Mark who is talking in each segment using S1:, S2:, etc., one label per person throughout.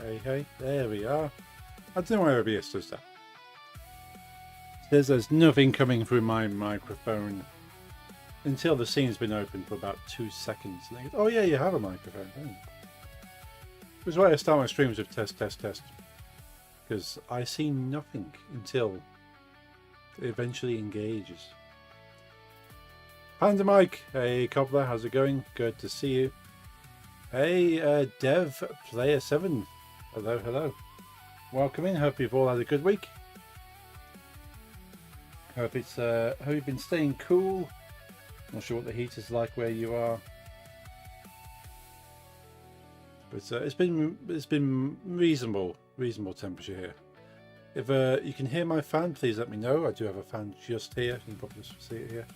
S1: Hey, there we are. I don't know why OBS does that. There's nothing coming through my microphone until the scene's been open for about 2 seconds. And they go, oh yeah, you have a microphone. Oh. Which is why I start my streams with test. Because I see nothing until it eventually engages. Panda Mike, hey Cobbler, how's it going? Good to see you. Hey Dev Player 7, hello. Welcome in. Hope you've all had a good week. Hope you've been staying cool. Not sure what the heat is like where you are, but it's been reasonable temperature here. If you can hear my fan, please let me know. I do have a fan just here. You can probably just see it here.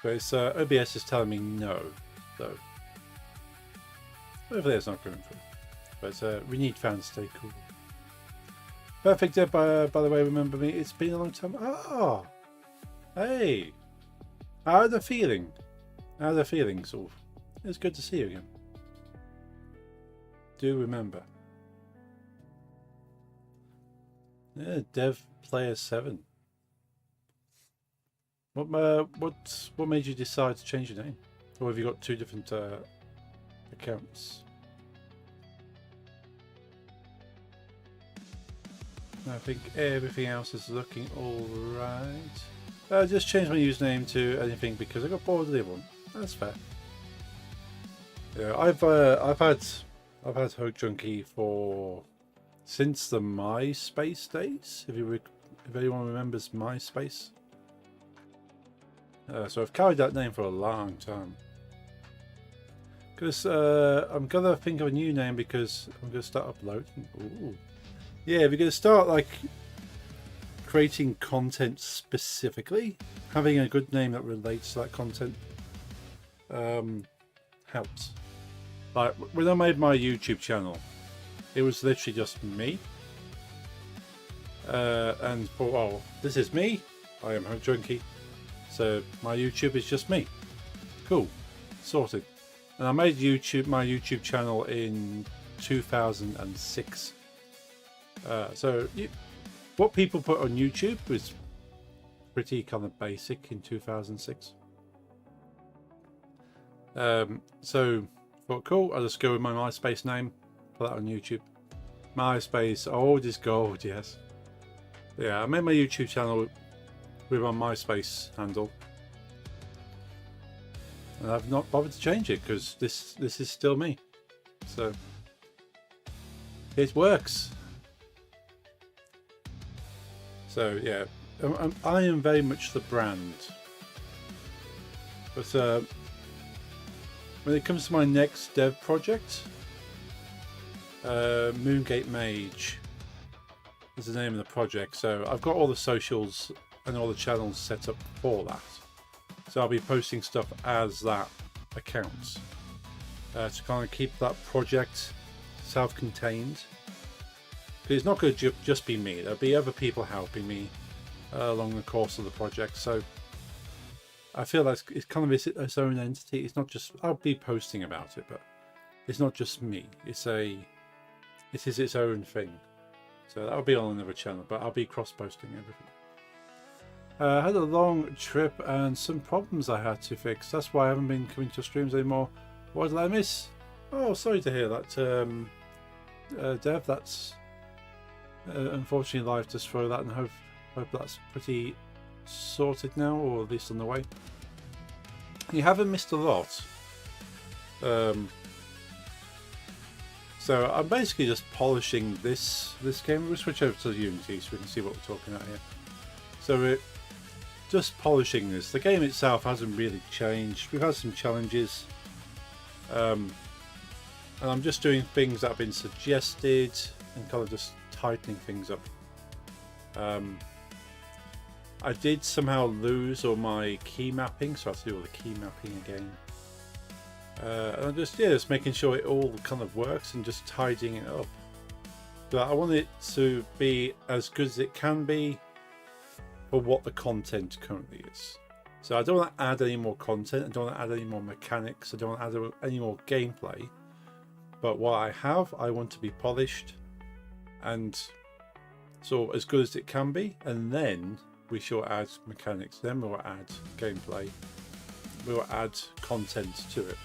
S1: But it's OBS is telling me no, so hopefully it's not going through. But we need fans to stay cool. Perfect. By the way, remember me? It's been a long time. Ah, hey, how are the feeling? How are the feelings? Oh, it's good to see you again. Do remember. Yeah, Dev Player 7. What made you decide to change your name? Or have you got two different accounts? I think everything else is looking all right. I just changed my username to anything because I got bored of the other one. That's fair. Yeah, I've had Hope Junkie since the MySpace days. If anyone remembers MySpace. So I've carried that name for a long time. Because I'm gonna think of a new name because I'm gonna start uploading. Ooh. Yeah, if you're gonna start like creating content specifically, having a good name that relates to that content helps. Like when I made my YouTube channel, it was literally just me. And for well, this is me. I am Hope Junkie. So my YouTube is just me. Cool, sorted. And I made my YouTube channel in 2006. So what people put on YouTube was pretty kind of basic in 2006. So thought cool. I'll just go with my MySpace name. Put that on YouTube. MySpace, old is gold. Yes. Yeah, I made my YouTube channel with my MySpace handle, and I've not bothered to change it because this is still me. So it works. So yeah, I am very much the brand. But when it comes to my next dev project, Moongate Mage is the name of the project. So I've got all the socials and all the channels set up for that. So I'll be posting stuff as that account to kind of keep that project self-contained. It's not going to just be me. There'll be other people helping me along the course of the project. So I feel like it's kind of its own entity. It's not just I'll be posting about it, but it's not just me. It is its own thing. So that'll be on another channel, but I'll be cross-posting everything. I had a long trip and some problems I had to fix. That's why I haven't been coming to streams anymore. What did I miss? Oh, sorry to hear that, Dev. That's unfortunately life just throw that, and hope that's pretty sorted now, or at least on the way. You haven't missed a lot. So I'm basically just polishing this game. We'll switch over to Unity so we can see what we're talking about here. So we're just polishing this. The game itself hasn't really changed. We've had some challenges. And I'm just doing things that have been suggested and kind of just tightening things up. I did somehow lose all my key mapping, so I have to do all the key mapping again. And I'm just making sure it all kind of works and just tidying it up. But I want it to be as good as it can be for what the content currently is. So I don't want to add any more content. I don't want to add any more mechanics. I don't want to add any more gameplay. but what I have, I want to be polished and so as good as it can be, and then we shall add mechanics, then we'll add gameplay, we'll add content to it.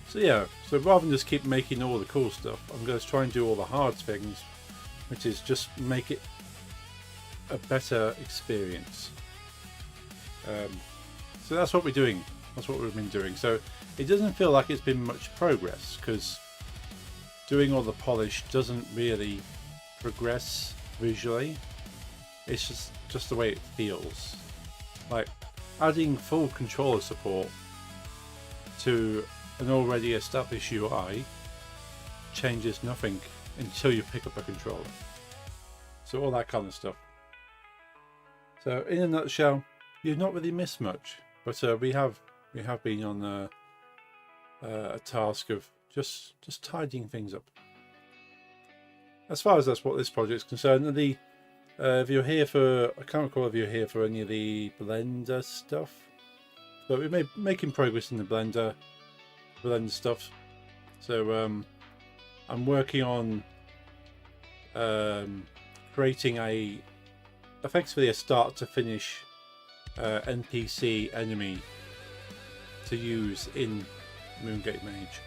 S1: So yeah, so rather than just keep making all the cool stuff, I'm going to try and do all the hard things, which is just make it a better experience. So that's what we're doing. That's what we've been doing. So it doesn't feel like it's been much progress, because doing all the polish doesn't really progress visually. It's just the way it feels. Like adding full controller support to an already established UI changes nothing until you pick up a controller. So all that kind of stuff. So in a nutshell, you've not really missed much, but we have been on a task of just tidying things up. As far as that's what this project is concerned, if you're here for, I can't recall if you're here for any of the Blender stuff, but we're making progress in the Blender stuff. So I'm working on creating effectively a start to finish NPC enemy to use in Moongate Mage.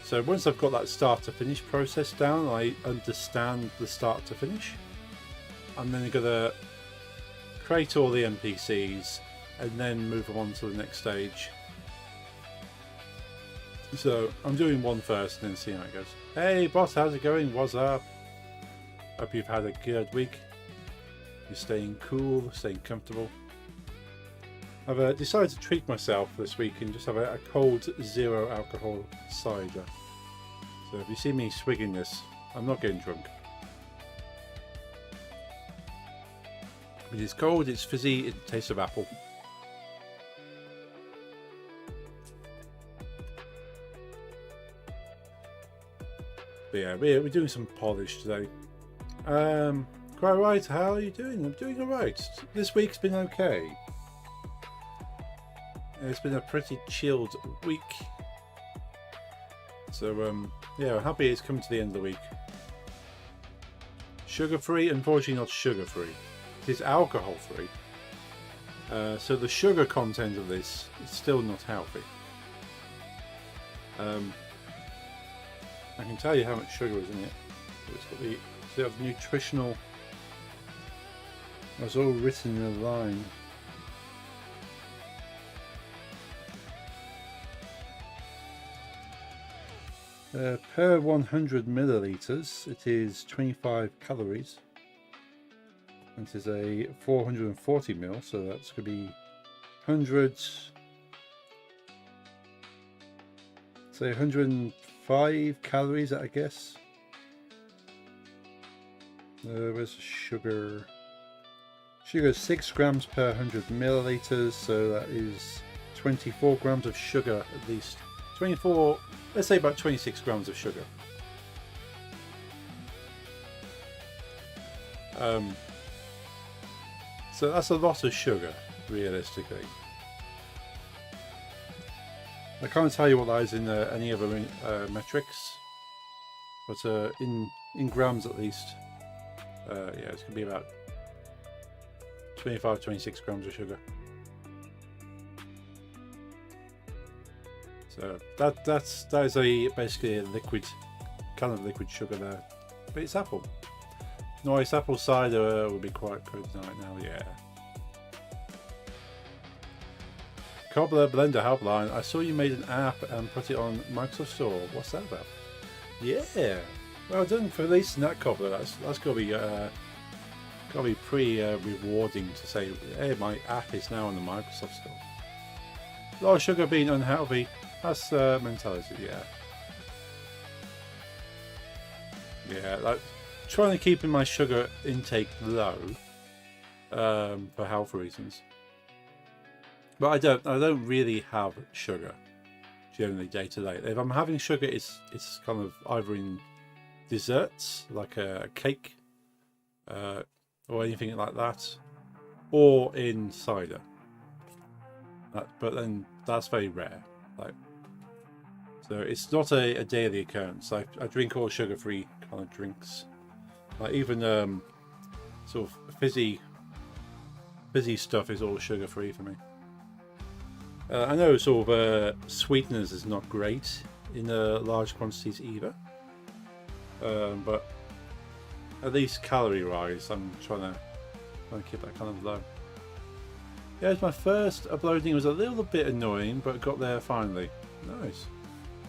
S1: So once I've got that start to finish process down, I understand the start to finish, I'm then going to create all the NPCs and then move on to the next stage. So I'm doing one first and then see how it goes. Hey boss, how's it going? What's up? Hope you've had a good week. You're staying cool, staying comfortable. I've decided to treat myself this week and just have a cold 0 alcohol cider. So if you see me swigging this, I'm not getting drunk. It is cold, it's fizzy, it tastes of apple. But yeah, we're doing some polish today. Quite right, how are you doing? I'm doing alright. This week's been okay. It's been a pretty chilled week. So yeah, I'm happy it's come to the end of the week. Sugar free, unfortunately not sugar free. It is alcohol free. So the sugar content of this is still not healthy. I can tell you how much sugar is in it. It's got the nutritional. It's all written in a line. Per 100 milliliters, it is 25 calories. It is a 440 ml, so that's going to be hundreds. Say 105 calories, I guess. Where's the sugar? Sugar is 6 grams per 100 milliliters, so that is 24 grams of sugar at least. 24, let's say about 26 grams of sugar. So that's a lot of sugar, realistically. I can't tell you what that is in any other metrics, but in grams at least, yeah, it's going to be about 25-26 grams of sugar. So that is basically a liquid, kind of liquid sugar there, but it's apple. Nice apple cider would be quite good right now, yeah. Cobbler Blender Helpline. I saw you made an app and put it on Microsoft Store. What's that about? Yeah, well done for releasing that, Cobbler. That's gotta be pretty rewarding to say, hey, my app is now on the Microsoft Store. A lot of sugar being unhealthy. That's mentality, yeah. Yeah, like trying to keep my sugar intake low for health reasons. But I don't really have sugar generally day to day. If I'm having sugar, it's kind of either in desserts like a cake or anything like that, or in cider. but then that's very rare. Like, so it's not a daily occurrence. I drink all sugar-free kind of drinks. Like even sort of fizzy stuff is all sugar-free for me. I know sort of sweeteners is not great in large quantities either, but at least calorie-wise, I'm trying to keep that kind of low. Yeah, it's my first uploading. It was a little bit annoying, but got there finally. Nice.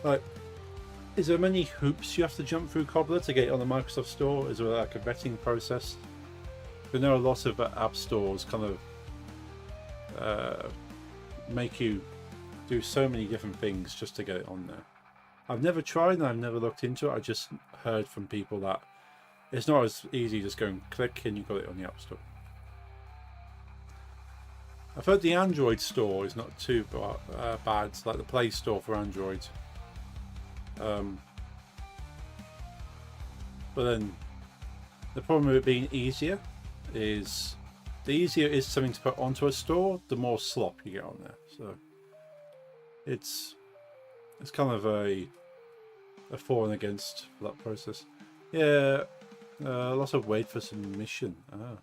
S1: Like, is there many hoops you have to jump through, Cobbler, to get on the Microsoft Store? Is there like a vetting process? I know a lot of app stores kind of make you do so many different things just to get it on there. I've never tried and I've never looked into it. I just heard from people that it's not as easy just going click and you got it on the App Store. I've heard the Android store is not too bad. It's like the Play Store for Android. But then the problem with it being easier is the easier it is something to put onto a store, the more slop you get on there. So it's kind of a for and against for that process. Yeah, lots of wait for submission.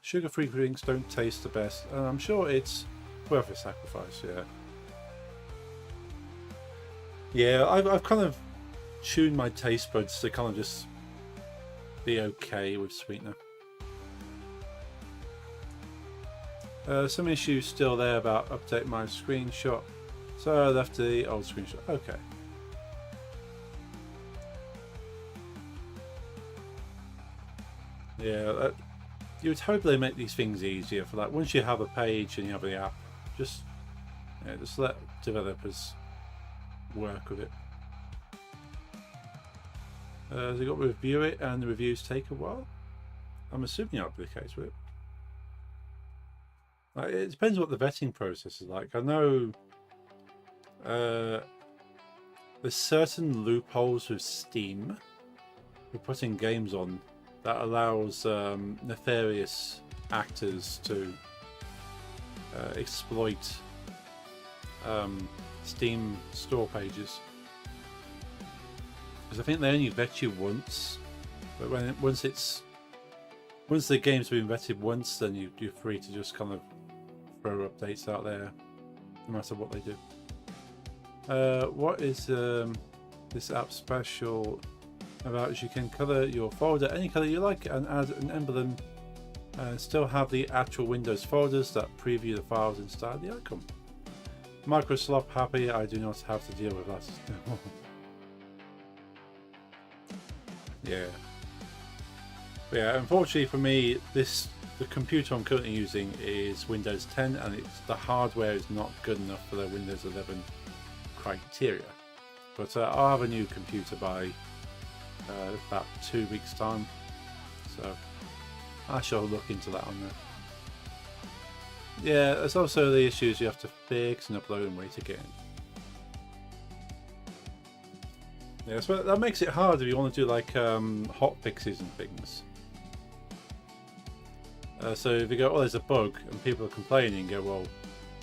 S1: Sugar-free drinks don't taste the best. I'm sure it's worth a sacrifice. Yeah, I've kind of tuned my taste buds to kind of just be okay with sweetener. Some issues still there about update my screenshot, so I left the old screenshot. Okay. Yeah, you would hope they make these things easier for that. Once you have a page and you have the app, just let developers work with it. They got to review it, and the reviews take a while. I'm assuming that'll be the case with it. Like, it depends what the vetting process is like. I know there's certain loopholes with Steam for putting games on that allows nefarious actors to exploit Steam store pages. Because I think they only vet you once, but once the game's been vetted once, then you're free to just kind of throw updates out there, no matter what they do. What is this app special about? Is you can color your folder any color you like and add an emblem, and still have the actual Windows folders that preview the files inside the icon. Microslop happy. I do not have to deal with that. Yeah, unfortunately for me, the computer I'm currently using is Windows 10, and the hardware is not good enough for the Windows 11 criteria. But I'll have a new computer by about 2 weeks' time, so I shall look into that on there. Yeah, there's also the issues you have to fix and upload and wait again. Yeah, so that makes it hard if you want to do like hot fixes and things. So if you go, oh, there's a bug, and people are complaining, go, well,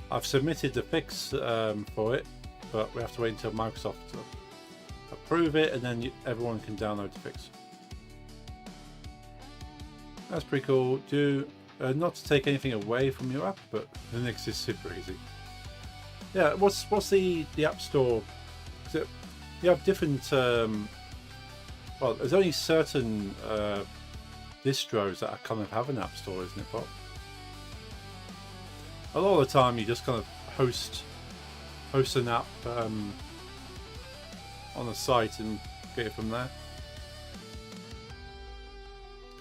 S1: I've submitted the fix for it, but we have to wait until Microsoft approve it, and then everyone can download the fix. That's pretty cool. Do not to take anything away from your app, but Linux is super easy. Yeah, what's the App Store? You have different. Well, there's only certain distros that kind of have an app store, isn't it, Bob? A lot of the time, you just kind of host an app on a site and get it from there.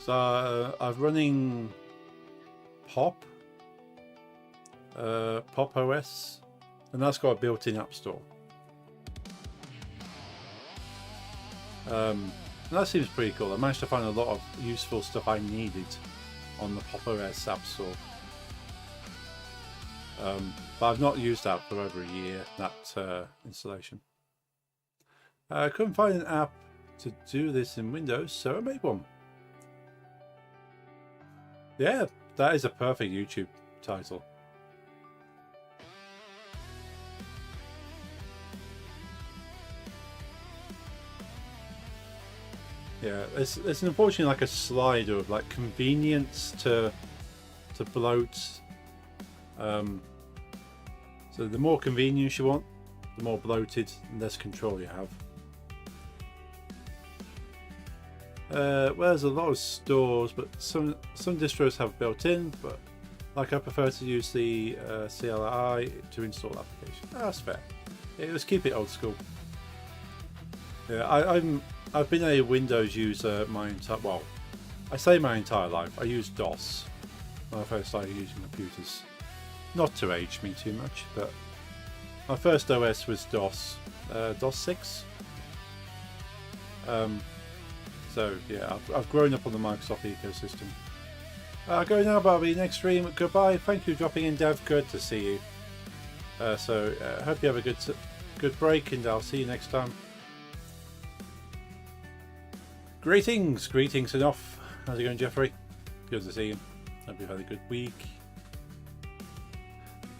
S1: So I'm running Pop OS, and that's got a built-in app store. That seems pretty cool. I managed to find a lot of useful stuff I needed on the Pop OS app store. But I've not used that for over a year, that installation. I couldn't find an app to do this in Windows, so I made one. Yeah, that is a perfect YouTube title. Yeah, it's unfortunately like a slider of like convenience to bloat. So the more convenience you want, the more bloated and less control you have. Well, there's a lot of stores, but some distros have built-in, but like I prefer to use the CLI to install applications. That's fair. Yeah, let's keep it old school. Yeah, I've been a Windows user my entire, well, I say my entire life. I used DOS when I first started using computers. Not to age me too much, but my first OS was DOS, DOS 6. So yeah, I've grown up on the Microsoft ecosystem. Going now, Barbie. Next stream. Goodbye. Thank you for dropping in, Dev. Good to see you. Hope you have a good break, and I'll see you next time. Greetings enough. How's it going, Jeffrey? Good to see you. Hope you've had a good week.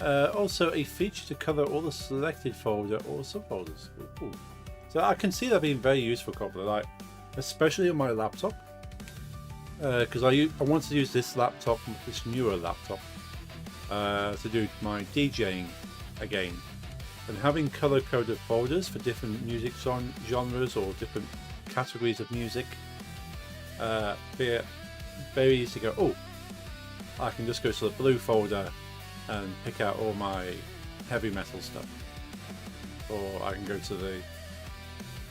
S1: Also, a feature to cover all the selected folder or subfolders. Ooh. So I can see that being very useful, Cobbler, like especially on my laptop, because I want to use this laptop, this newer laptop, to do my DJing again, and having color-coded folders for different music genres or different categories of music. Very easy to go, oh, I can just go to the blue folder and pick out all my heavy metal stuff, or I can go to the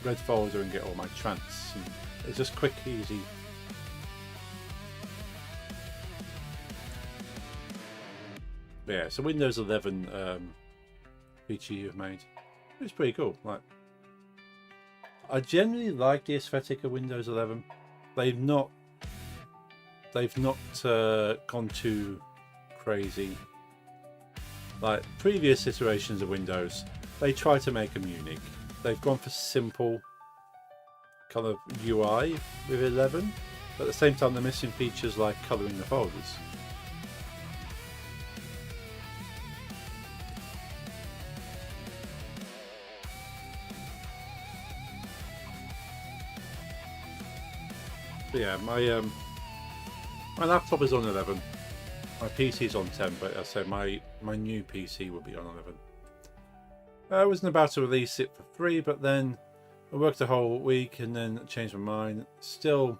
S1: red folder and get all my trance. And it's just quick, easy. But yeah, so Windows 11 feature you've made, it's pretty cool. Like, I generally like the aesthetic of Windows 11. They've not gone too crazy. Like previous iterations of Windows, they try to make them unique. They've gone for simple kind of UI with 11, but at the same time they're missing features like colouring the folders. But yeah, my laptop is on 11. My PC is on 10, but I say my new PC will be on 11. I wasn't about to release it for free, but then I worked a whole week and then changed my mind. Still,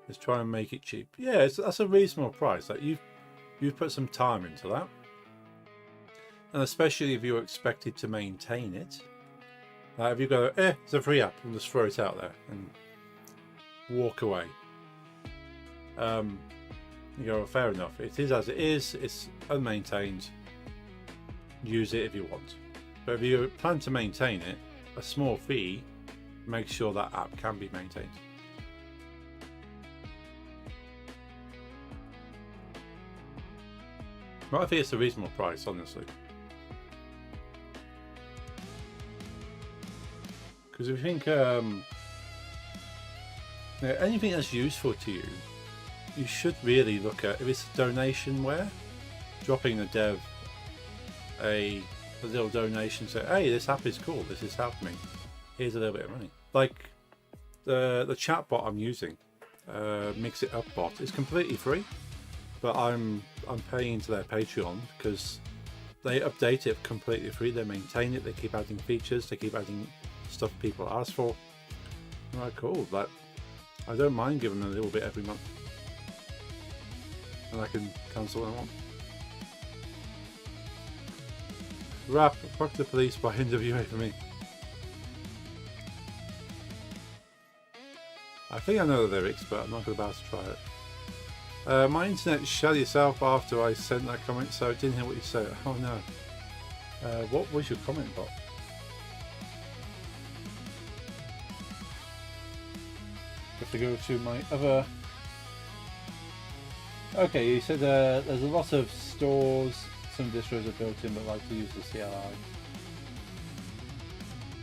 S1: let's try and make it cheap. Yeah, that's a reasonable price. Like you've put some time into that, and especially if you're expected to maintain it. Like if you go, it's a free app, and just throw it out there and walk away. You go, fair enough. It is as it is. It's unmaintained. Use it if you want. But if you plan to maintain it, a small fee makes sure that app can be maintained. But I think it's a reasonable price, honestly. Because if you think anything that's useful to you, you should really look at, if it's donationware, dropping the dev a little donation, say, hey, this app is cool, this is helping me, here's a little bit of money. Like the chatbot I'm using, Mix It Up bot, is completely free, but I'm paying into their Patreon because they update it completely free, they maintain it, they keep adding features, they keep adding stuff people ask for. I'm like, cool, but I don't mind giving them a little bit every month, and I can cancel when I want. Rap, fuck the police by NWA for me. I think I know the lyrics, but I'm not about to try it. My internet shut itself after I sent that comment, so I didn't hear what you said. Oh no. What was your comment about? Have to go to my other... Okay, you said there's a lot of stores, some distros are built in, but like to use the CLI.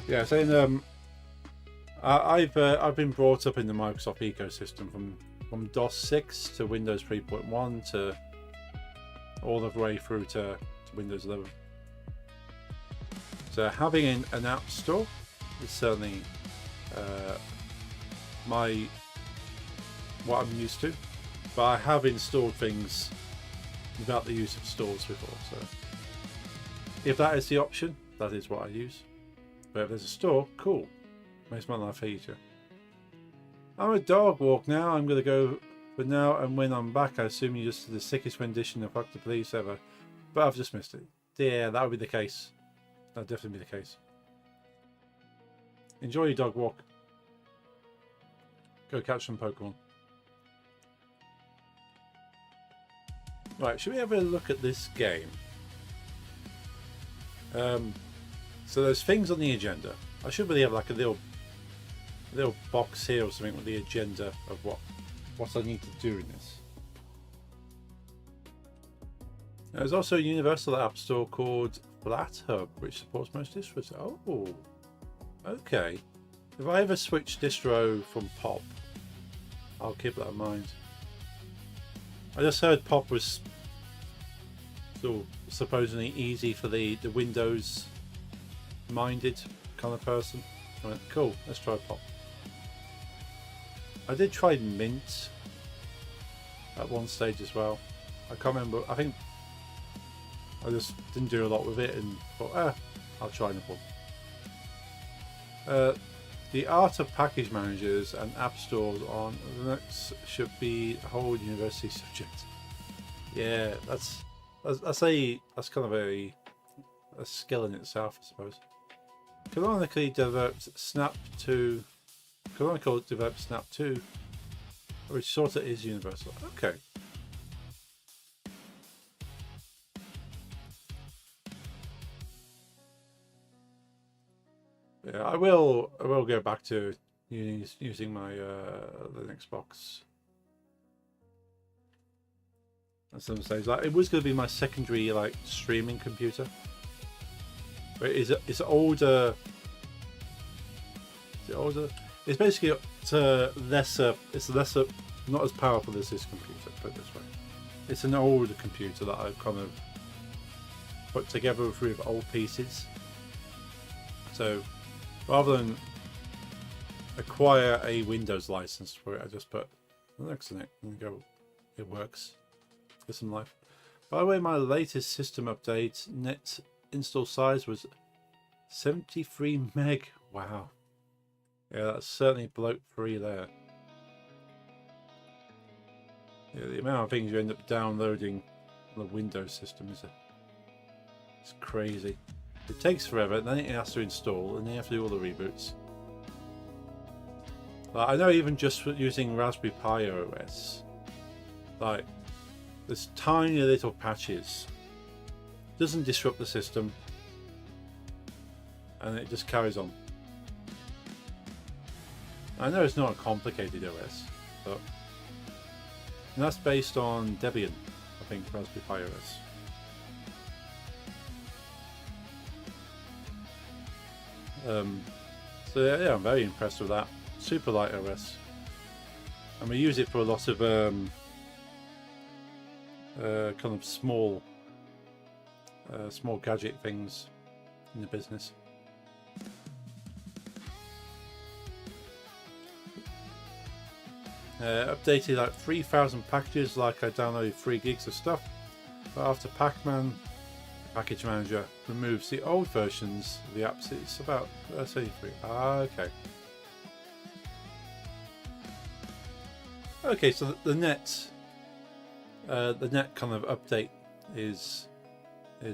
S1: Yeah, saying I've been brought up in the Microsoft ecosystem from DOS 6 to Windows 3.1 to all the way through to Windows 11. So having an app store is certainly what I'm used to, but I have installed things without the use of stores before, so if that is the option, that is what I use. But if there's a store, cool, makes my life easier. I'm a dog walk now. I'm gonna go for now, and when I'm back, I assume you just did the sickest rendition of Fuck the Police ever, but I've just missed it. Yeah, that would be the case. That'd definitely be the case. Enjoy your dog walk. Go catch some Pokemon. Right, should we have a look at this game? So there's things on the agenda. I should really have like a little box here or something with the agenda of what I need to do in this. There's also a universal app store called FlatHub, which supports most distros. Oh, okay. If I ever switch distro from Pop, I'll keep that in mind. I just heard Pop was sort of supposedly easy for the Windows minded kind of person. I went, cool, let's try Pop. I did try Mint at one stage as well. I can't remember. I think I just didn't do a lot with it and thought, I'll try Nipple. The art of package managers and app stores on Linux should be a whole university subject. Yeah, that's kind of a skill in itself, I suppose. Canonically developed Snap 2, which sort of is universal. Okay. Yeah, I will go back to using my Linux box at some stage. Like, it was going to be my secondary like streaming computer, but it's older. Is it older? It's basically lesser. It's lesser, not as powerful as this computer. Put it this way, it's an older computer that I've kind of put together with old pieces. So rather than acquire a Windows license for it, I just put Linux in it and go, it works. Get some life. By the way, my latest system update net install size was 73 meg. Wow. Yeah, that's certainly bloat free there. Yeah, the amount of things you end up downloading on the Windows system it's crazy. It takes forever, then it has to install, and then you have to do all the reboots. Like, I know even just using Raspberry Pi OS, like, there's tiny little patches. Doesn't disrupt the system, and it just carries on. I know it's not a complicated OS, but and that's based on Debian, I think, Raspberry Pi OS. So yeah, I'm very impressed with that. Super light OS, and we use it for a lot of kind of small gadget things in the business. Updated like 3,000 packages, like I downloaded 3 gigs of stuff, but after Pac-Man, the package manager removes the old versions of the apps, it's about 33. Okay. Okay, so the net kind of update is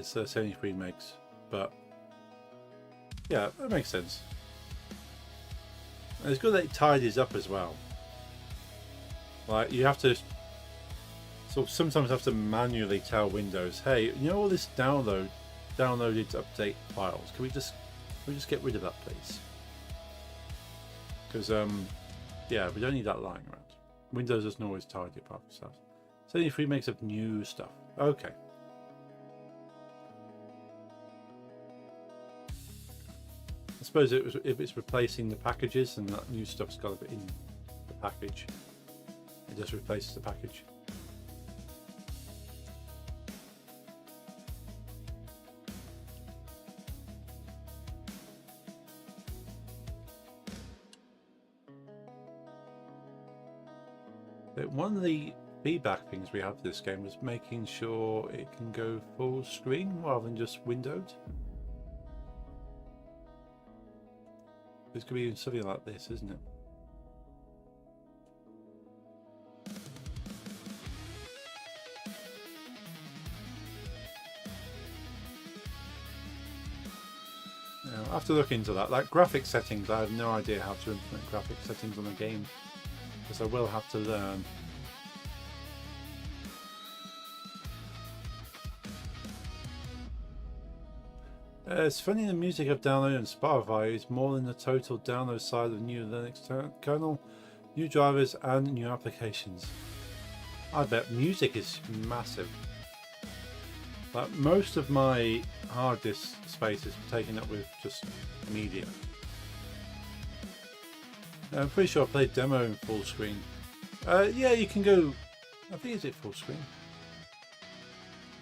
S1: 73 megs, but yeah, that makes sense. And it's good that it tidies up as well. Like, you have to sometimes have to manually tell Windows, hey, you know all this downloaded update files, can we just get rid of that, please? Because yeah, we don't need that lying around. Windows doesn't always tidy up after stuff. 73 megs of new stuff. Okay. I suppose if it's replacing the packages, and that new stuff's got to be in the package. It just replaces the package. One of the feedback things we have for this game is making sure it can go full screen rather than just windowed. This could be something like this, isn't it? Now, I have to look into that. Like graphic settings, I have no idea how to implement graphic settings on a game, because I will have to learn. It's funny, the music I've downloaded on Spotify is more than the total download size of the new Linux kernel, new drivers and new applications. I bet music is massive. Like most of my hard disk space is taken up with just media. I'm pretty sure I played demo in full screen. Yeah, you can go, I think, is it full screen?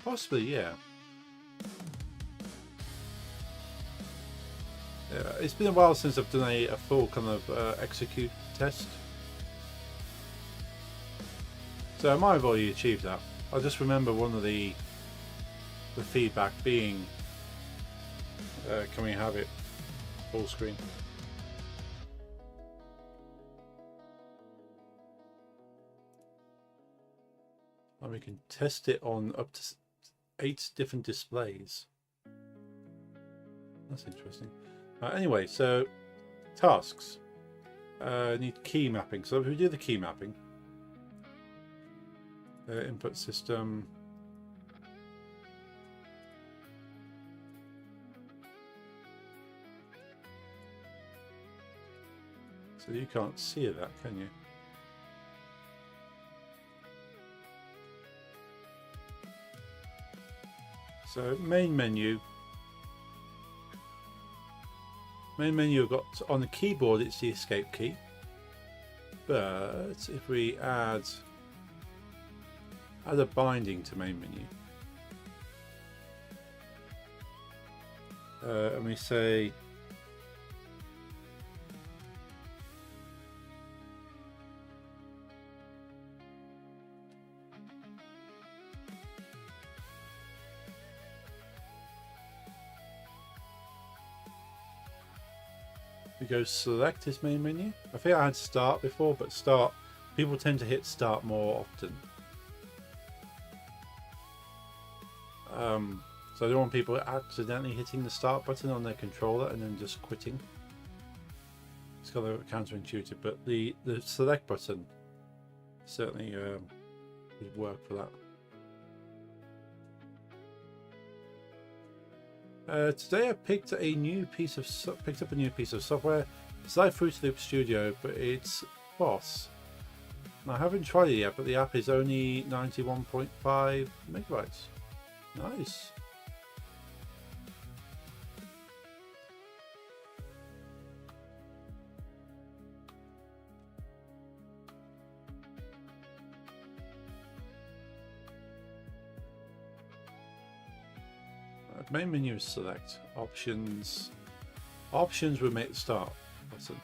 S1: Possibly, yeah. It's been a while since I've done a full kind of execute test. So I might have already achieved that. I just remember one of the feedback being, can we have it full screen? And we can test it on up to 8 different displays. That's interesting. Anyway, so tasks need key mapping. So if we do the key mapping, input system, so you can't see that, can you? So main menu. Main menu, I've got on the keyboard, it's the escape key. But if we add a binding to main menu, and we say we go select his main menu. I think I had start before, but start, people tend to hit start more often. So I don't want people accidentally hitting the start button on their controller and then just quitting. It's kind of counterintuitive, but the select button certainly would work for that. Today I picked up a new piece of software. It's like Fruit Loop Studio, but it's Boss. I haven't tried it yet, but the app is only 91.5 megabytes. Nice. Main menu is select. Options. Options will make the start button.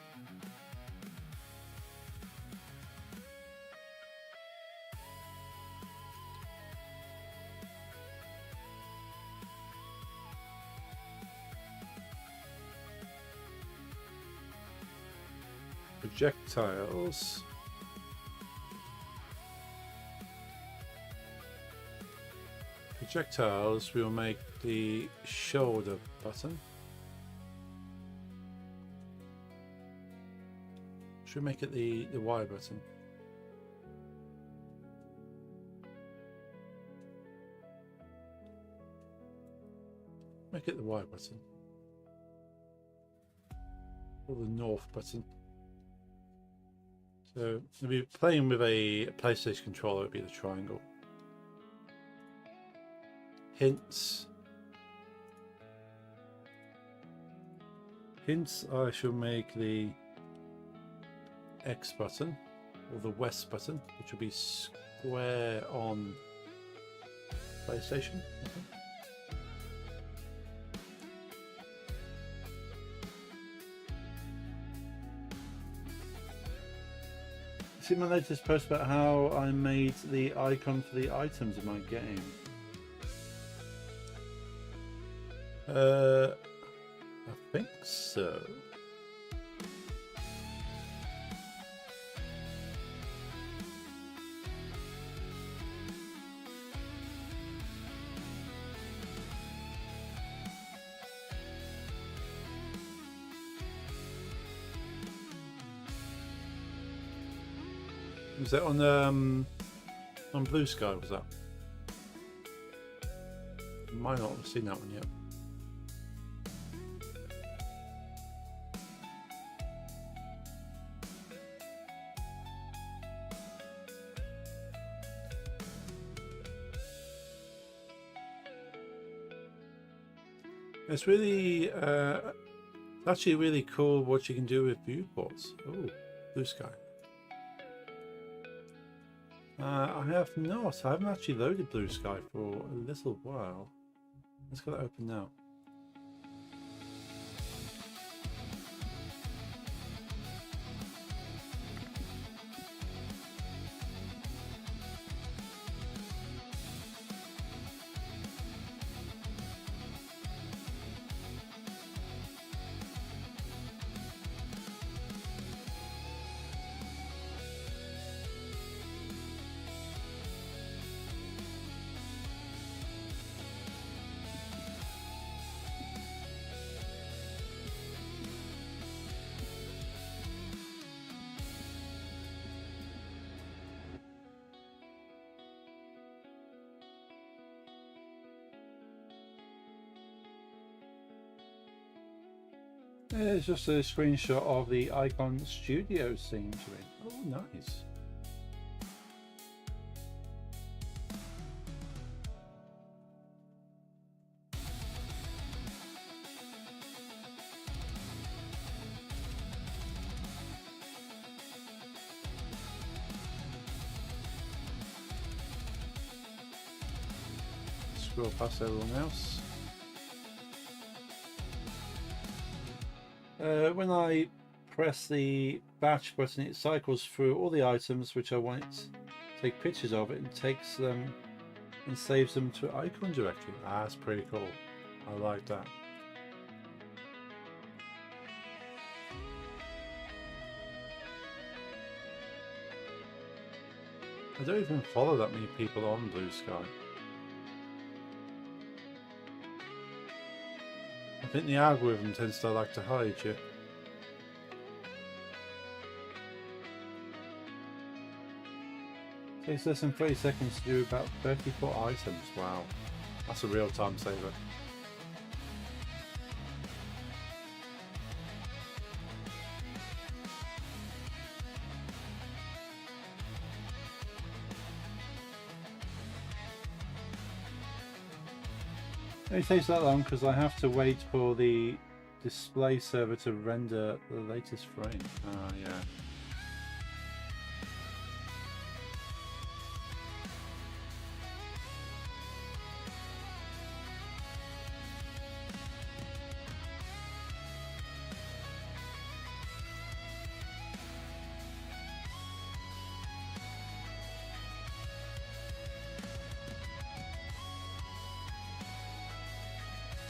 S1: Projectiles. Projectiles will make the shoulder button. Should we make it the Y button? Make it the Y button. Or the north button. So if you're playing with a PlayStation controller, it would be the triangle. Hints. Hints, I shall make the X button, or the West button, which will be square on PlayStation. See my latest post about how I made the icon for the items in my game. I think so. Was that on Blue Sky? Was that? Might not have seen that one yet. It's really, actually really cool what you can do with viewports. Oh, Blue Sky. I have not. I haven't actually loaded Blue Sky for a little while. Let's get it open now. It's just a screenshot of the Icon Studio scene to me. Oh, nice. Scroll past everyone else. When I press the batch button, it cycles through all the items which I want it to take pictures of it and takes them and saves them to icon directly. Ah, that's pretty cool. I like that. I don't even follow that many people on Blue Sky. I think the algorithm tends to like to hide you. It takes less than 30 seconds to do about 34 items. Wow, that's a real time saver. It takes that long because I have to wait for the display server to render the latest frame. Ah, yeah.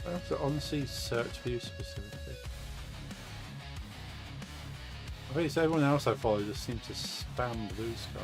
S1: I have to honestly search for you specifically. I think it's everyone else I follow just seems to spam Blue Sky.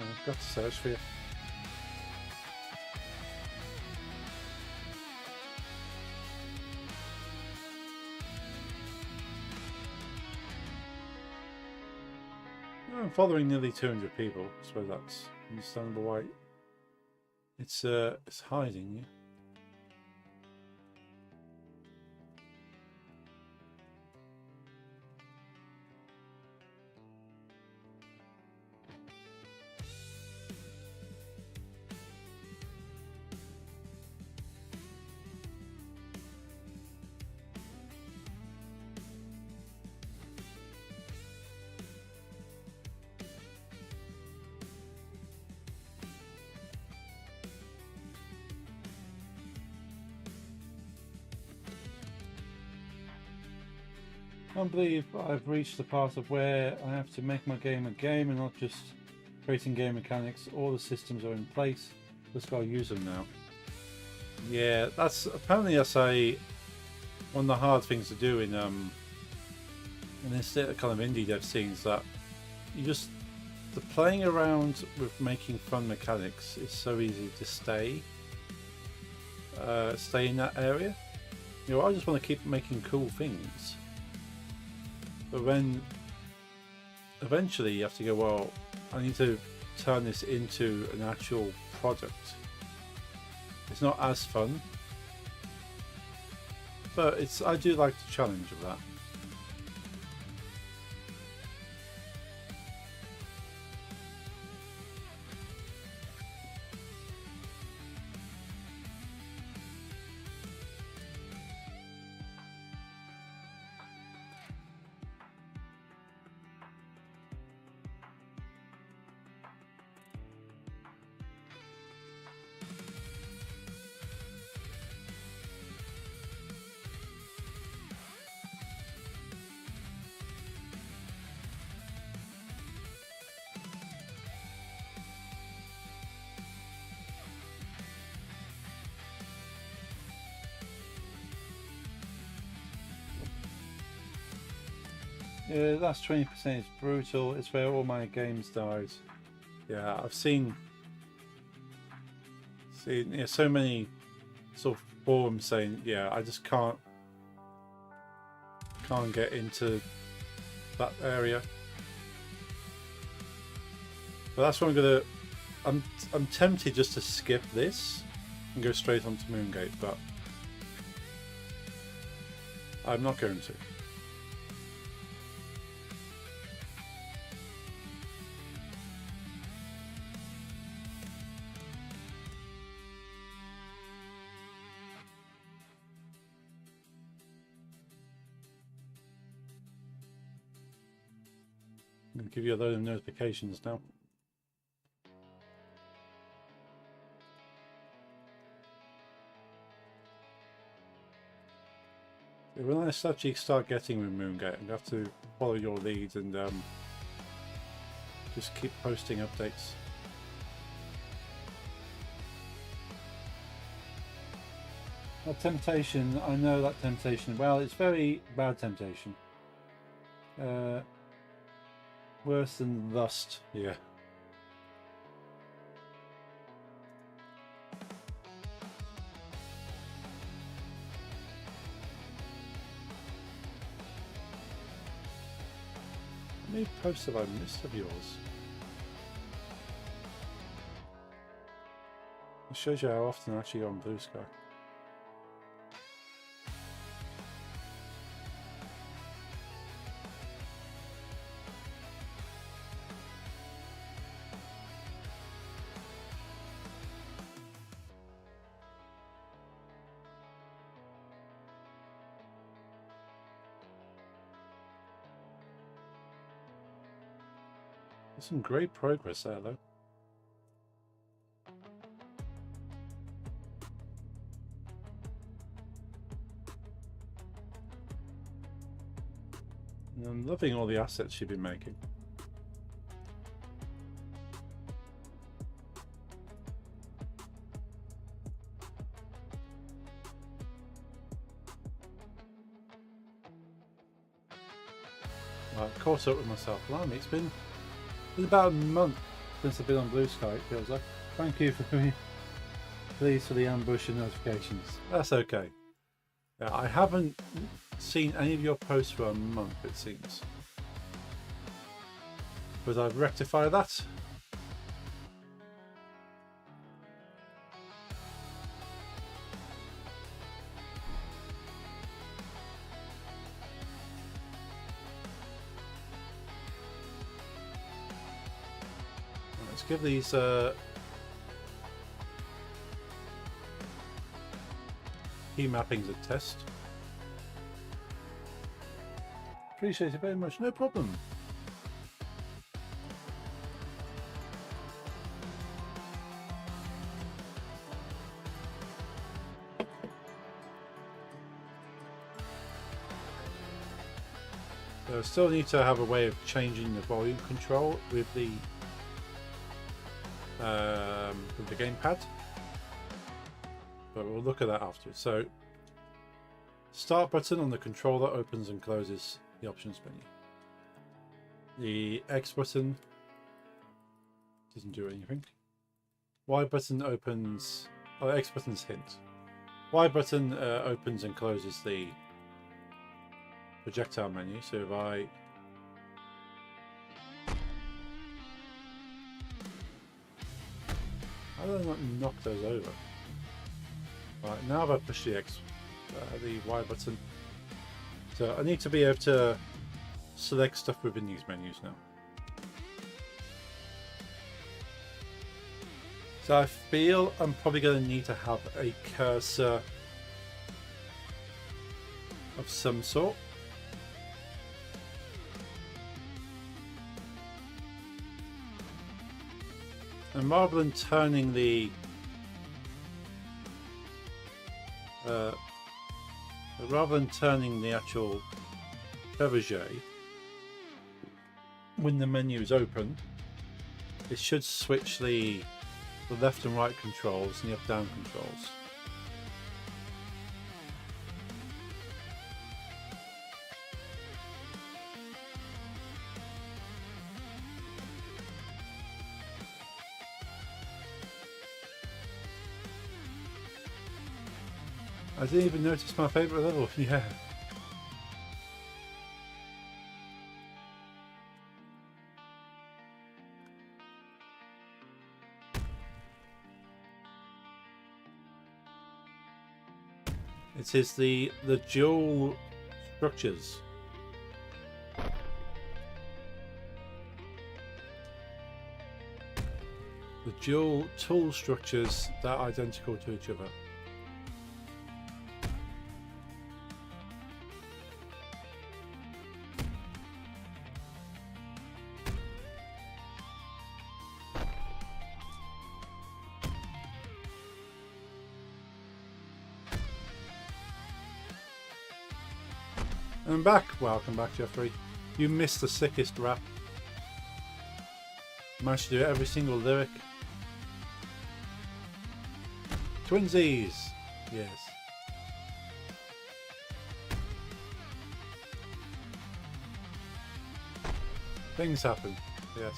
S1: I've got to search for you. I'm following nearly 200 people. I suppose that's understandable why it's hiding. Yeah? I can't believe I've reached the part of where I have to make my game a game and not just creating game mechanics. All the systems are in place. Just gotta use them now. Yeah, that's apparently one of the hard things to do in this kind of indie dev scenes, that the playing around with making fun mechanics is so easy to stay in that area. You know, I just want to keep making cool things. But then eventually you have to go, well, I need to turn this into an actual product. It's not as fun, but I do like the challenge of that. Yeah, that's 20%. It's brutal. It's where all my games died. Yeah, I've seen so many sort of forums saying, yeah, I just can't get into that area. But that's what I'm tempted just to skip this and go straight onto Moongate, but I'm not going to. I'm going to give you a load of notifications now. When I actually start getting with Moongate, I'm going to have to follow your lead and just keep posting updates. That temptation, I know that temptation. Well, it's very bad temptation. Worse than lust, yeah. How many posts have I missed of yours? It shows you how often I actually go on Blue Sky. There's some great progress there, though. And I'm loving all the assets you've been making. I caught up with myself. Blimey, it's been about a month since I've been on Blue Sky, it feels like. Thank you for being pleased for the ambush and notifications. That's okay. Yeah, I haven't seen any of your posts for a month, it seems. But I've rectified that. Let's give these key mappings a test. Appreciate it very much, no problem. So I still need to have a way of changing the volume control with the gamepad, but we'll look at that after. So, start button on the controller opens and closes the options menu. The X button doesn't do anything. Y button opens. Oh, X button's hint. Y button opens and closes the projectile menu. So if I how do I not knock those over? Right, now if I push the the Y button, so I need to be able to select stuff within these menus now. So I feel I'm probably going to need to have a cursor of some sort. And rather than turning the actual beverage when the menu is open, it should switch the left and right controls and the up down controls. I didn't even notice my favourite level, yeah. It is the dual structures. The dual tool structures that are identical to each other. I'm back. Welcome back, Jeffrey. You missed the sickest rap. Managed to do every single lyric. Twinsies. Yes. Things happen. Yes.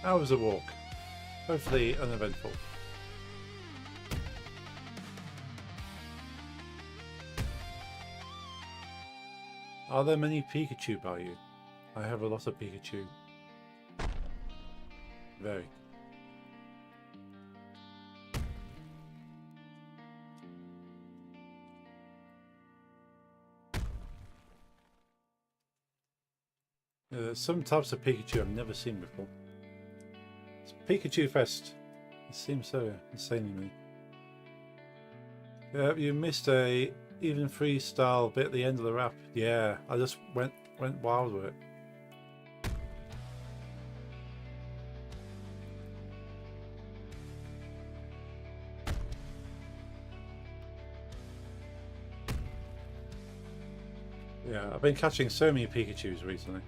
S1: How was the walk? Hopefully uneventful. Are there many Pikachu by you? I have a lot of Pikachu. Very. Some types of Pikachu I've never seen before. Pikachu Fest. It seems so insanely. Yeah, you missed a even freestyle bit at the end of the rap. Yeah, I just went wild with it. Yeah, I've been catching so many Pikachus recently.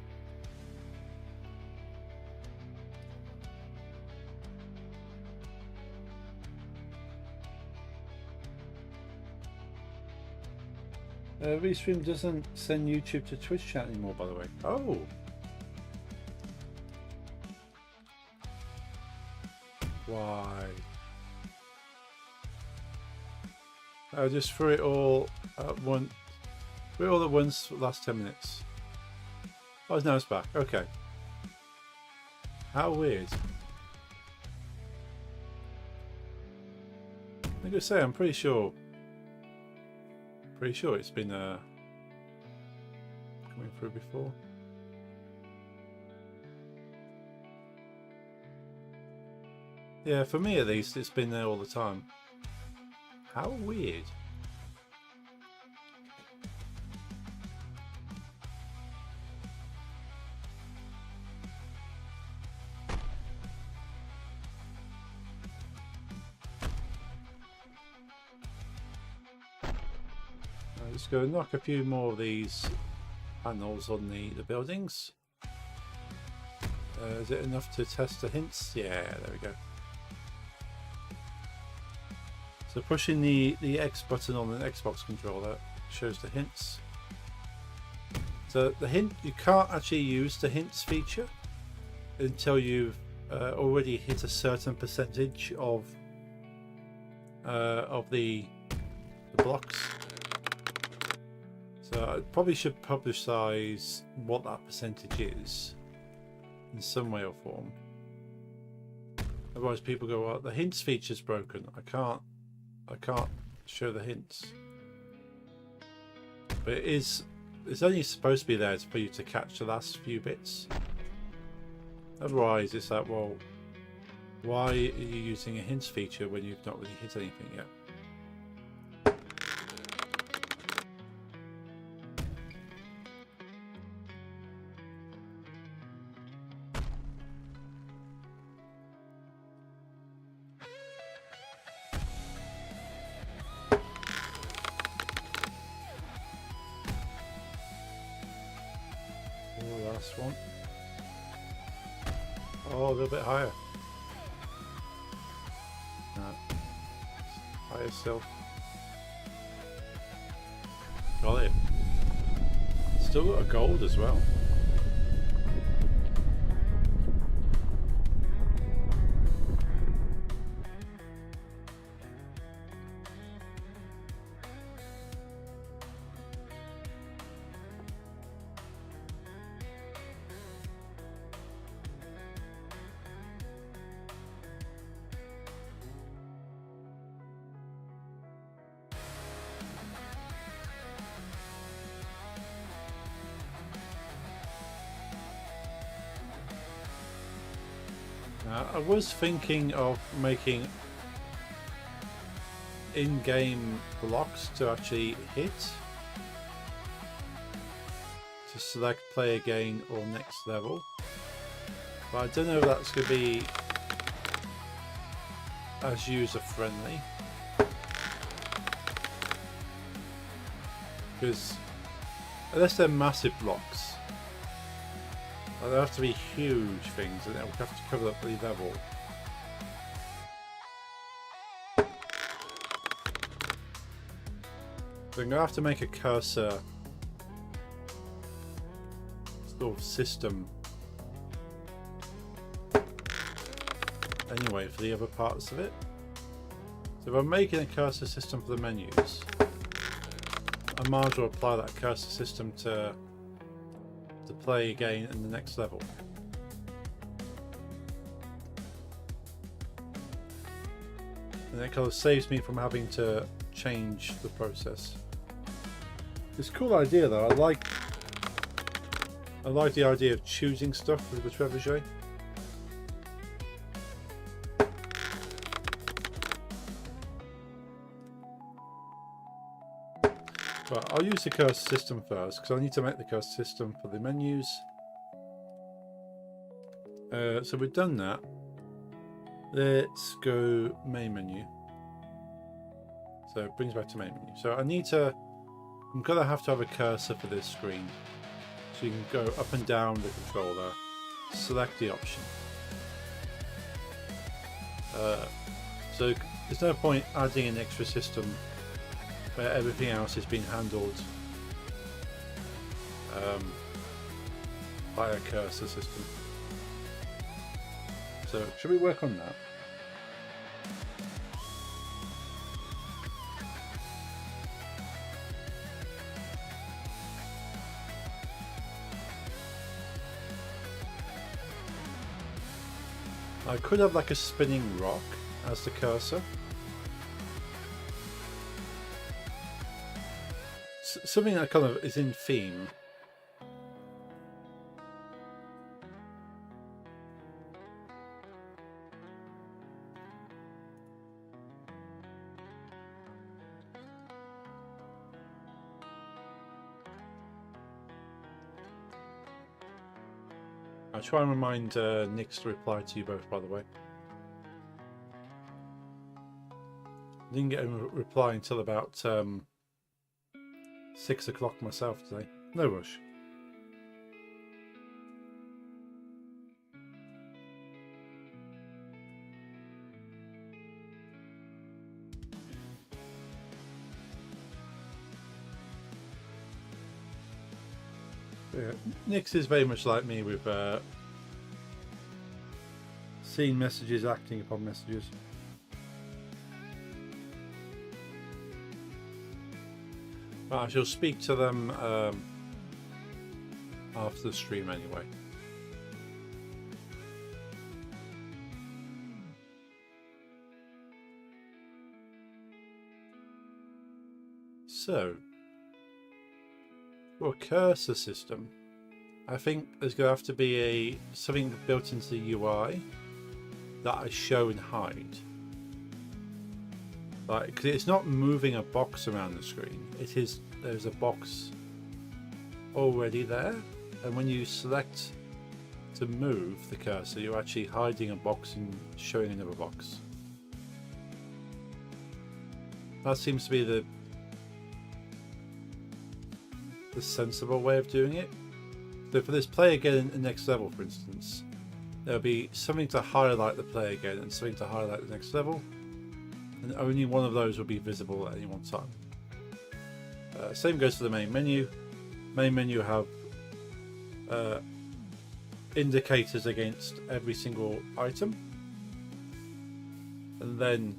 S1: Restream doesn't send YouTube to Twitch chat anymore, by the way. Oh, I just threw it all at once. Threw it all at once for the last 10 minutes. Oh, now it's back. Okay. How weird. I'm gonna say I'm pretty sure it's been coming through before. Yeah, for me at least, it's been there all the time. How weird. I'm just going to knock a few more of these panels on the buildings. Is it enough to test the hints? Yeah, there we go. So pushing the X button on the Xbox controller shows the hints. So the hint, you can't actually use the hints feature until you've already hit a certain percentage of the blocks. So I probably should publicize what that percentage is in some way or form. Otherwise people go, well, the hints feature's broken. I can't show the hints. But it's only supposed to be there for you to catch the last few bits. Otherwise it's like, well, why are you using a hints feature when you've not really hit anything yet? Last one. Oh, a little bit higher. No. Higher still. Got it. Still got a gold as well. I was thinking of making in-game blocks to actually hit, to select play again or next level, but I don't know if that's going to be as user friendly, because unless they're massive blocks, they have to be huge things, and it will have to cover up the level. So I'm going to have to make a cursor sort of system anyway for the other parts of it. So if I'm making a cursor system for the menus, I might as well apply that cursor system to play again in the next level. And that kind of saves me from having to change the process. It's a cool idea though. I like the idea of choosing stuff with the trebuchet. But I'll use the cursor system first because I need to make the cursor system for the menus. So we've done that. Let's go main menu. So it brings back to main menu. So I'm gonna have to have a cursor for this screen. So you can go up and down the controller, select the option. So there's no point adding an extra system where everything else is being handled by a cursor system. So should we work on that? I could have like a spinning rock as the cursor. Something that kind of is in theme. I'll try and remind Nick's to reply to you both, by the way. Didn't get a reply until about 6 o'clock myself today. No rush. Yeah. Nick's is very much like me with seeing messages, acting upon messages. But I shall speak to them after the stream anyway. So, for a cursor system, I think there's going to have to be something built into the UI that I show and hide. Like, because it's not moving a box around the screen. It is, there's a box already there, and when you select to move the cursor, you're actually hiding a box and showing another box. That seems to be the sensible way of doing it. So for this play again in the next level, for instance, there'll be something to highlight the play again and something to highlight the next level, and only one of those will be visible at any one time. Same goes for the main menu. Main menu have indicators against every single item, and then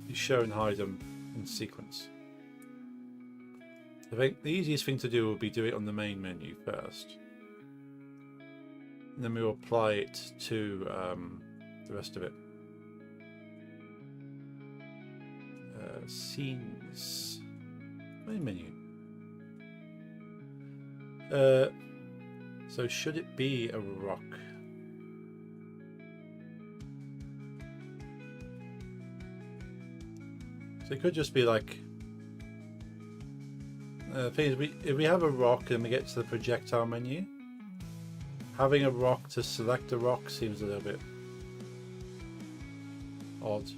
S1: you show and hide them in sequence. I think the easiest thing to do will be do it on the main menu first, and then we'll apply it to the rest of it. Scenes, main menu. So should it be a rock? So it could just be like. The thing is, if we have a rock and we get to the projectile menu, having a rock to select a rock seems a little bit odd.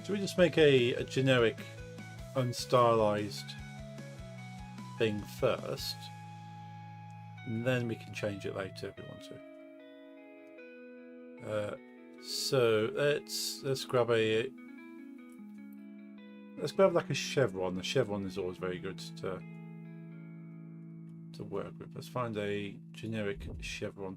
S1: Should we just make a generic, unstylized thing first? And then we can change it later if we want to. So let's grab like a chevron. The chevron is always very good to work with. Let's find a generic chevron.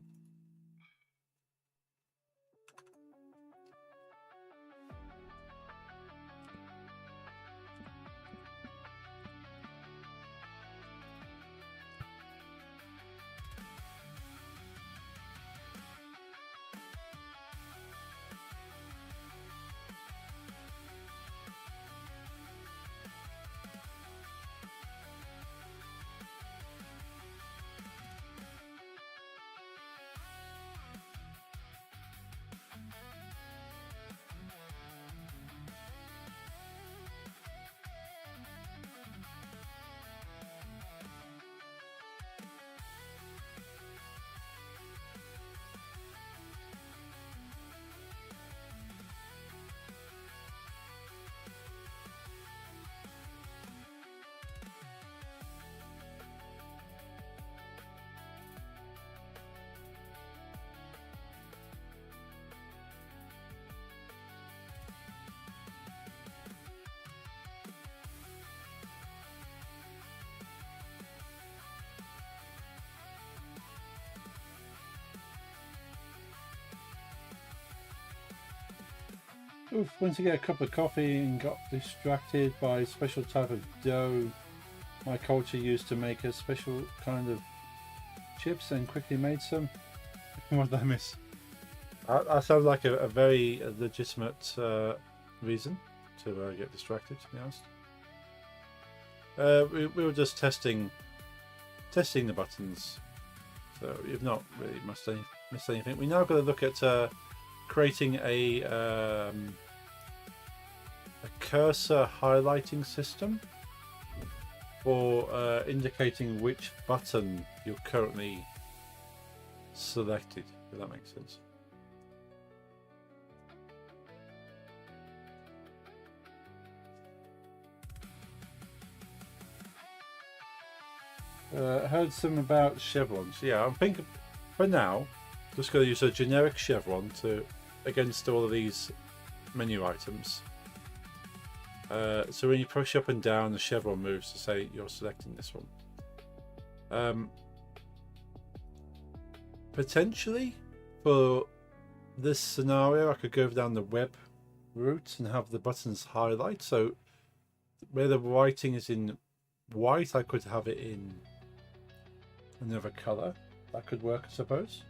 S1: Oof, went to get a cup of coffee and got distracted by a special type of dough my culture used to make a special kind of chips and quickly made some. What did I miss? I sound like a very legitimate reason to get distracted, to be honest. We were just testing the buttons, so you've not really missed anything. We now got to look at creating a cursor highlighting system for indicating which button you're currently selected, if that makes sense. Heard some about chevrons. Yeah, I'm thinking for now just going to use a generic chevron against all of these menu items. So when you push up and down, the chevron moves to say you're selecting this one. Potentially for this scenario, I could go down the web route and have the buttons highlight. So where the writing is in white, I could have it in another color. That could work, I suppose.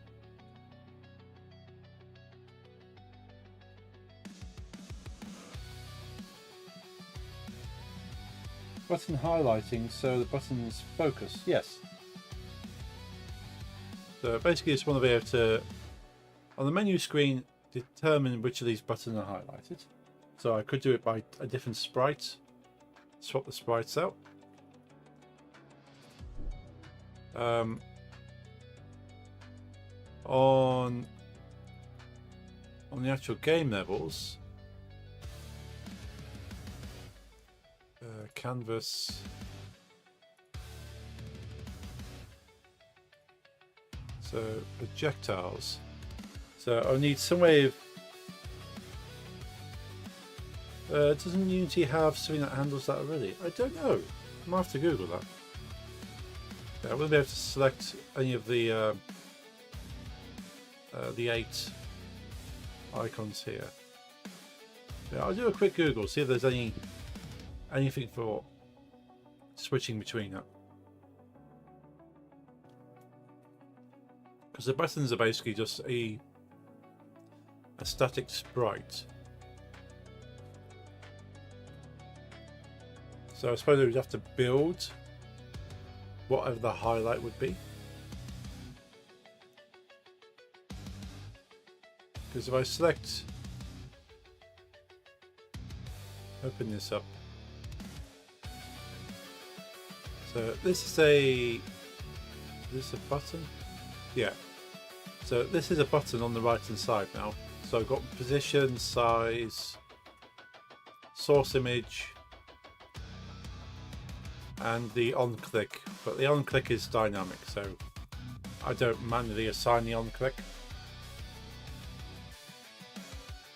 S1: Button highlighting so the buttons focus. Yes. So basically, just want to be able to, on the menu screen, determine which of these buttons are highlighted. So I could do it by a different sprite. Swap the sprites out. On the actual game levels, canvas, so projectiles. So I need some way of. Doesn't Unity have something that handles that already? I don't know. I might have to Google that. Yeah, I wouldn't be able to select any of the 8 icons here. Yeah, I'll do a quick Google, see if there's anything for switching between that. Because the buttons are basically just a static sprite. So I suppose we'd have to build whatever the highlight would be. Because if I select, open this up. So this is a button? Yeah. So this is a button on the right hand side now. So I've got position, size, source image, and the on click. But the on click is dynamic, so I don't manually assign the on click.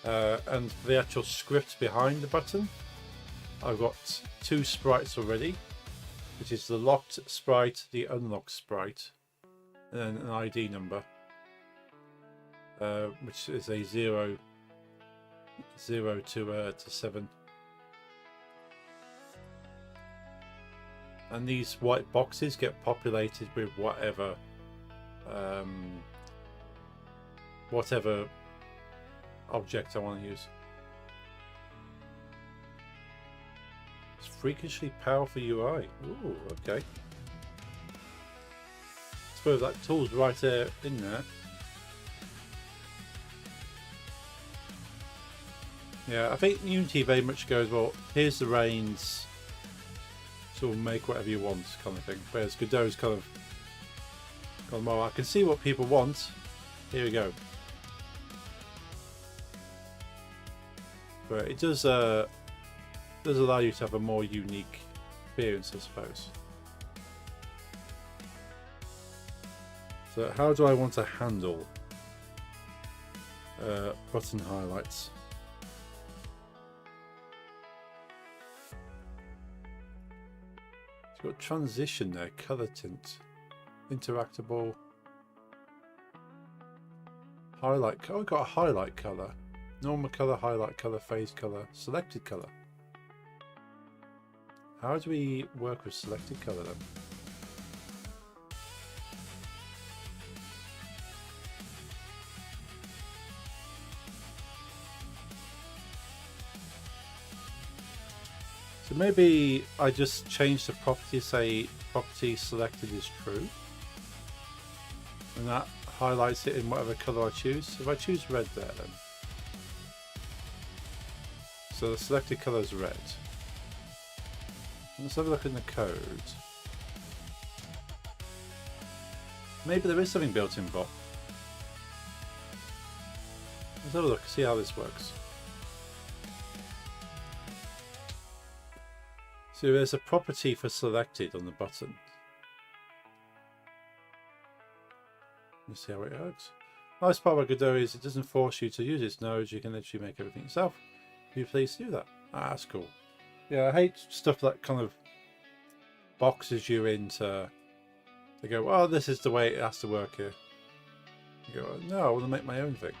S1: And for the actual script behind the button, I've got 2 sprites already, which is the locked sprite, the unlocked sprite, and then an ID number, which is a 0 to 7. And these white boxes get populated with whatever object I want to use. It's freakishly powerful UI. Ooh, okay. I suppose that tool's right there in there. Yeah, I think Unity very much goes, well, here's the reins, so make whatever you want kind of thing. Whereas Godot's kind of gone, well, I can see what people want. Here we go. But it does allow you to have a more unique experience, I suppose. So how do I want to handle button highlights? It's got transition there, color tint, interactable, highlight. Oh, I've got a highlight color. normal color, highlight color, phase color, selected color. How do we work with selected color then? So maybe I just change the property, say property selected is true, and that highlights it in whatever color I choose. If I choose red there then, so the selected color is red. Let's have a look in the code. Maybe there is something built in bot. Let's have a look, see how this works. So there's a property for selected on the button. Let's see how it works. Nice part of Godot is it doesn't force you to use its nodes. You can literally make everything yourself. Are you pleased to do that? Ah, that's cool. Yeah, I hate stuff that kind of boxes you into. They go, well, this is the way it has to work here. You go, no, I want to make my own thing.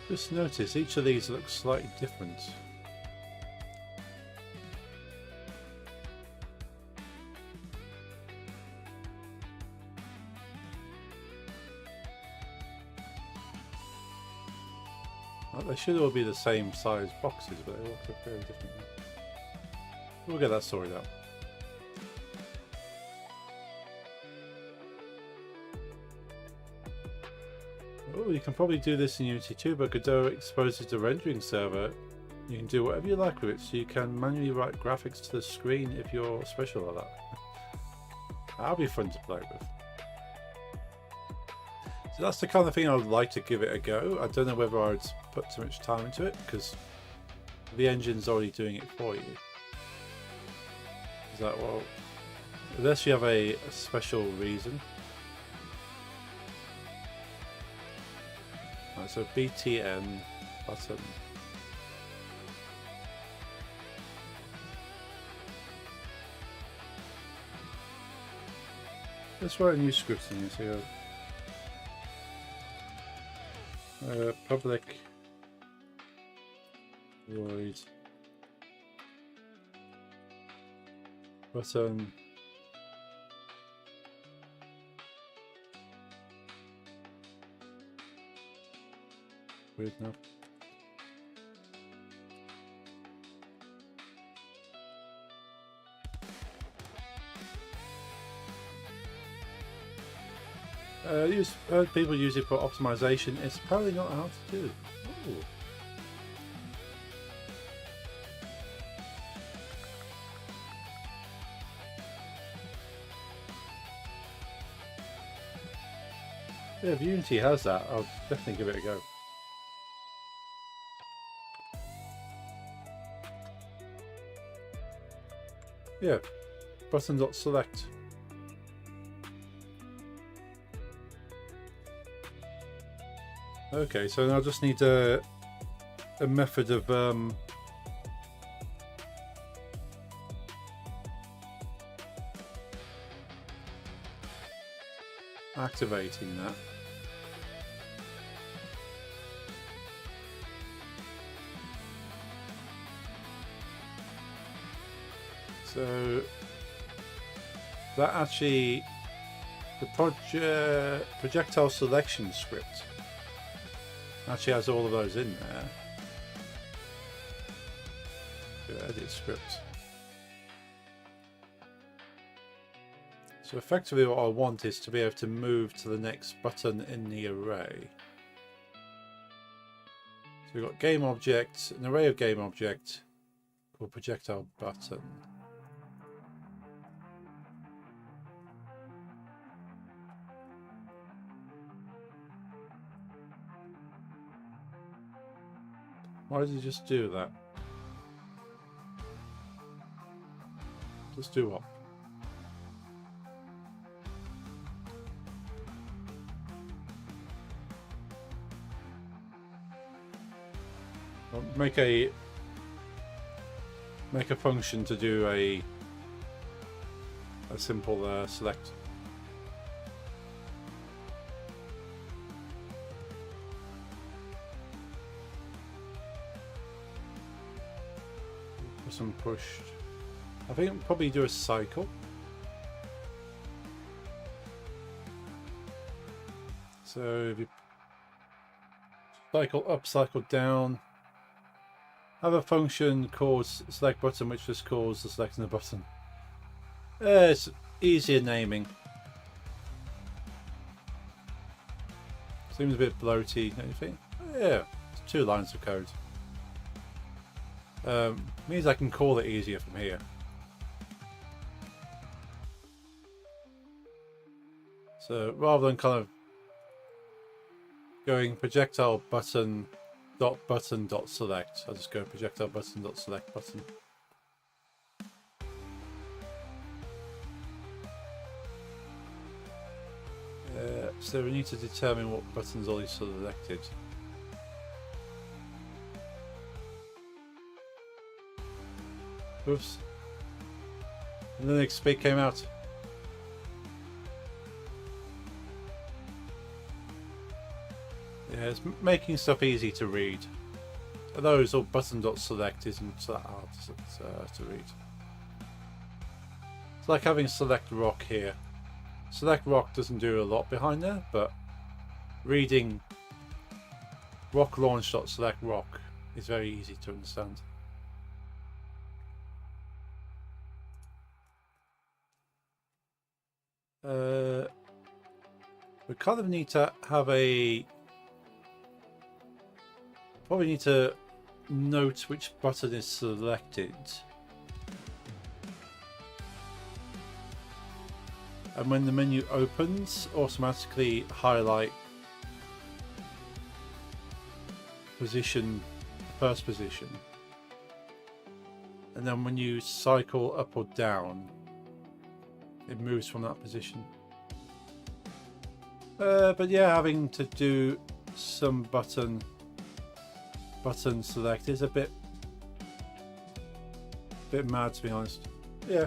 S1: Just notice each of these looks slightly different. Well, they should all be the same size boxes, but they all look very different. We'll get that sorted out. Oh, you can probably do this in Unity too, but Godot exposes the rendering server. You can do whatever you like with it, so you can manually write graphics to the screen if you're special like that. That'll be fun to play with. So that's the kind of thing I would like to give it a go. I don't know whether I would put too much time into it, because the engine's already doing it for you. Is that, well, unless you have a special reason. Right, so pt.111 button. Let's write a new script in here. So public void button weird now. Heard people use it for optimization. It's apparently not hard to do. Ooh. Yeah, if Unity has that, I'll definitely give it a go. Yeah, button.select. Okay, so now I just need a method of activating that. So that actually, the projectile selection script actually has all of those in there. Edit script. So effectively what I want is to be able to move to the next button in the array. So we've got game object, an array of game object called projectile button. Why did you just do that? Just do what? Well, make a function to do a simple select. Some pushed. I think I'll probably do a cycle. So if you cycle up, cycle down, have a function called select button, which just calls the selecting the button. It's easier naming. Seems a bit bloaty, don't you think? Yeah, it's 2 lines of code. Means I can call it easier from here. So rather than kind of going projectile button dot select, I'll just go projectile button dot select button. So we need to determine what buttons are selected. Oops. And then the speak came out. Yeah, it's making stuff easy to read. Those or button.select isn't that hard to read. It's like having select rock here. Select rock doesn't do a lot behind there, but reading rock launch.select rock is very easy to understand. We kind of need to have probably need to note which button is selected. And when the menu opens, automatically highlight position, first position. And then when you cycle up or down, it moves from that position. But yeah, having to do some button select is a bit mad, to be honest. Yeah.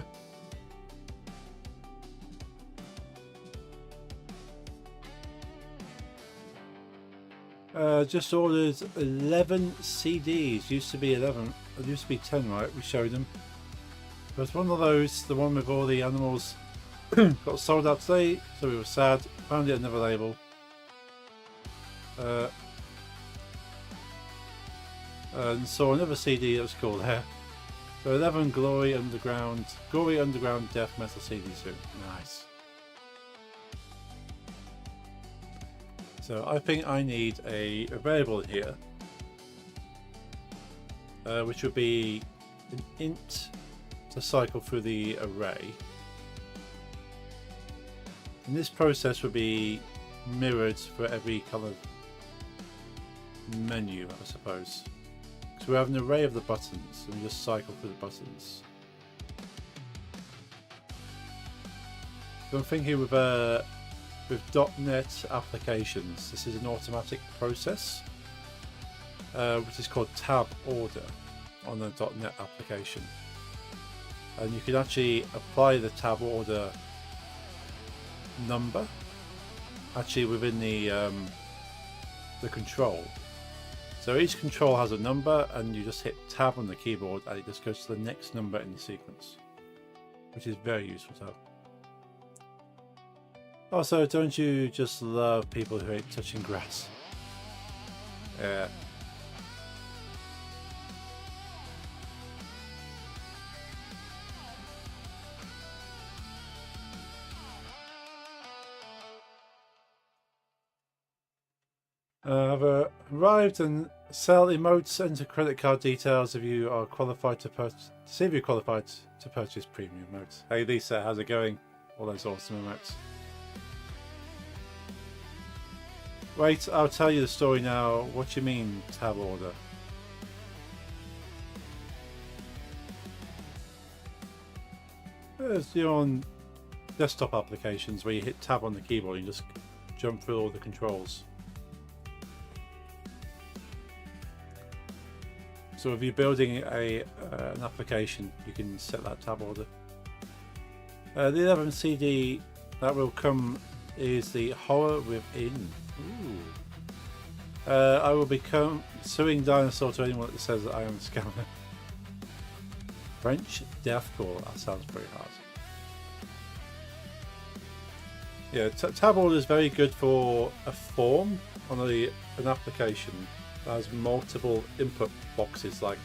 S1: Just ordered 11 CDs. Used to be 11. It used to be 10, right? We showed them. But one of those, the one with all the animals, got sold out today, so we were sad. Found it another label. And saw another CD that was cool there. So 11 Glory Underground Death Metal CDs too. Nice. So I think I need a variable here, which would be an int to cycle through the array. And this process would be mirrored for every kind of menu, I suppose. So we have an array of the buttons, and we just cycle through the buttons. So I'm thinking with .NET applications, this is an automatic process, which is called tab order on the .NET application. And you can actually apply the tab order number actually within the control. So each control has a number, and you just hit tab on the keyboard and it just goes to the next number in the sequence, which is very useful to have. Also, don't you just love people who hate touching grass? Yeah. I've arrived and sell emotes, enter credit card details if you are qualified to purchase. See if you're qualified to purchase premium emotes. Hey Lisa, how's it going? All those awesome emotes. Wait, I'll tell you the story now. What do you mean tab order? As you're on desktop applications where you hit tab on the keyboard and you just jump through all the controls. So if you're building an application, you can set that tab order. The 11 CD that will come is the Horror Within. Ooh. I will become suing dinosaur to anyone that says that I am a scammer. French deathcore, that sounds pretty hard. Yeah, tab order is very good for a form on an application that has multiple input boxes, like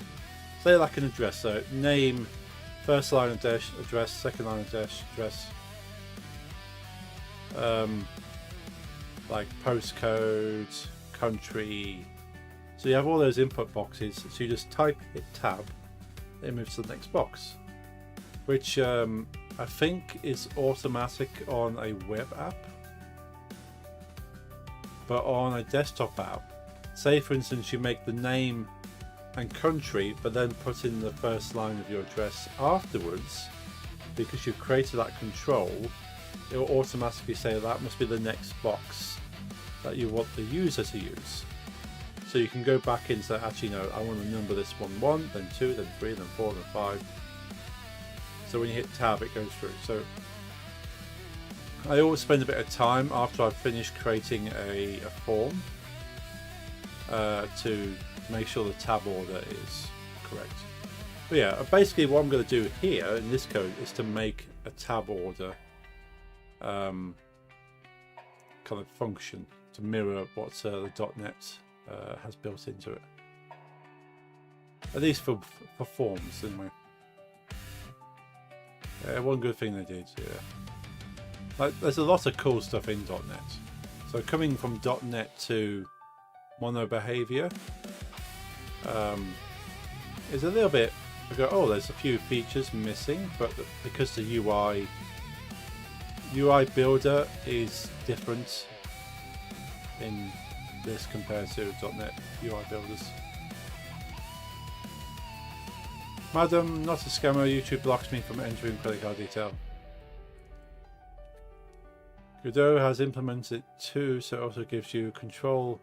S1: say like an address, so name, first line of dash address, second line of dash address, like postcode, country. So you have all those input boxes, so you just type, hit tab, it moves to the next box, which I think is automatic on a web app, but on a desktop app, say for instance you make the name and country but then put in the first line of your address afterwards, because you've created that control, it will automatically say that must be the next box that you want the user to use. So you can go back and say, actually no, I want to number this one 1, then 2, then 3, then 4, then 5. So when you hit tab, it goes through. So I always spend a bit of time after I've finished creating a form to make sure the tab order is correct. But yeah, basically what I'm going to do here in this code is to make a tab order kind of function to mirror what the .NET has built into it, at least for forms anyway. Yeah, one good thing they did, yeah. Like, there's a lot of cool stuff in .NET. So coming from .NET to mono behavior is a little bit, I go, oh, there's a few features missing, but because the UI builder is different in this compared to .NET UI builders. Madam, not a scammer, YouTube blocks me from entering credit card detail. Godot has implemented it too, so it also gives you control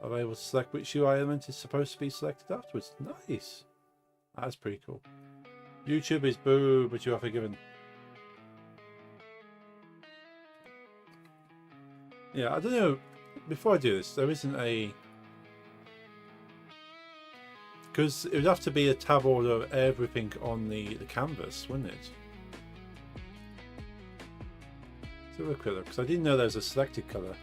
S1: of able to select which UI element is supposed to be selected afterwards. Nice! That's pretty cool. YouTube is boo, but you are forgiven. Yeah, I don't know. Before I do this, there isn't a... Because it would have to be a tab order of everything on the canvas, wouldn't it? Let's have a quick look, because I didn't know there was a selected colour.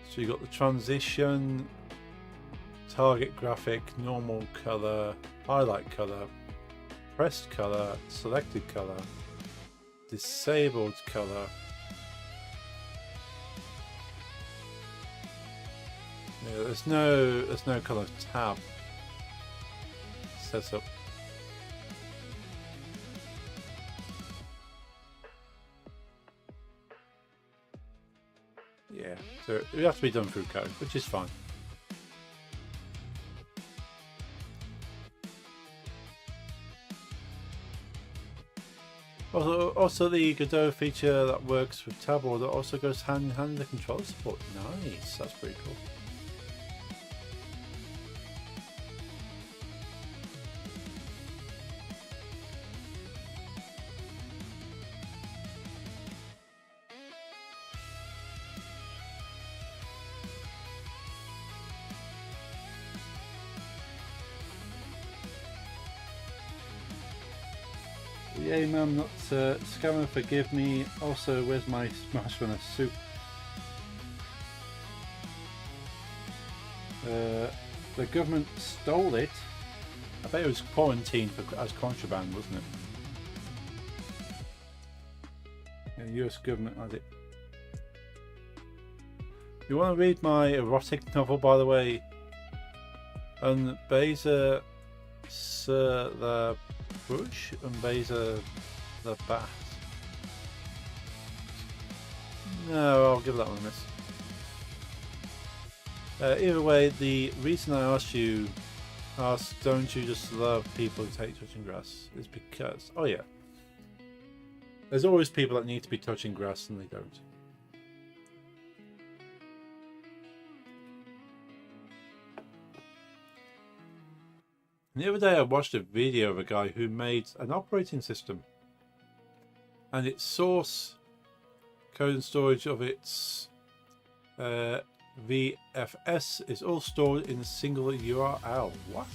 S1: So you got the transition, target graphic, normal colour, highlight colour, pressed colour, selected colour, disabled colour. Yeah, there's no colour tab set up. Yeah, so it would have to be done through code, which is fine. Also the Godot feature that works with tab order also goes hand in hand with the controller support. Nice, that's pretty cool. Yay, mum, not scammer, forgive me. Also, where's my Smash Runner soup? The government stole it. I bet it was quarantined as contraband, wasn't it? The US government had it. You want to read my erotic novel, by the way? Beza Sir the Bush and Beza the Bat. No, I'll give that one a miss. Either way, the reason I asked you Don't you just love people who take touching grass? It's because... Oh yeah. There's always people that need to be touching grass and they don't. And the other day I watched a video of a guy who made an operating system. And its source code and storage of its VFS is all stored in a single URL. What?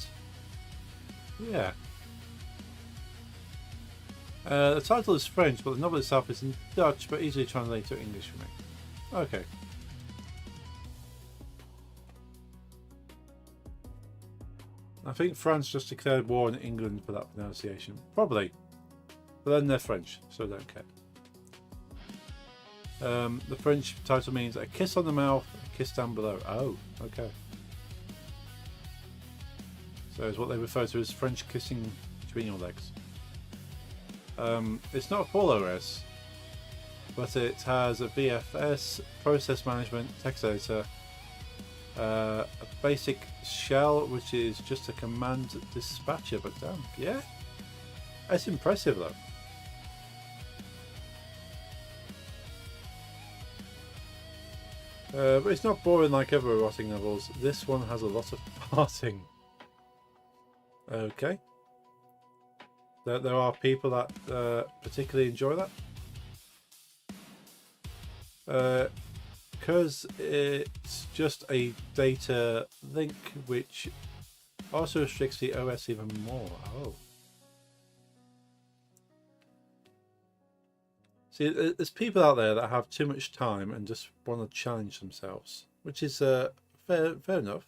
S1: Yeah. The title is French, but the novel itself is in Dutch, but easily translated to English for me. Okay. I think France just declared war on England for that pronunciation. Probably. But then they're French, so I don't care. The French title means a kiss on the mouth, a kiss down below. Oh, okay. So it's what they refer to as French kissing between your legs. It's not a full OS, but it has a VFS, process management, text editor, a basic shell, which is just a command dispatcher, but damn, yeah. That's impressive though. But it's not boring like other erotic novels. This one has a lot of parting. Okay. There are people that particularly enjoy that. Because it's just a data link, which also restricts the OS even more. Oh. See, there's people out there that have too much time and just want to challenge themselves, which is fair enough.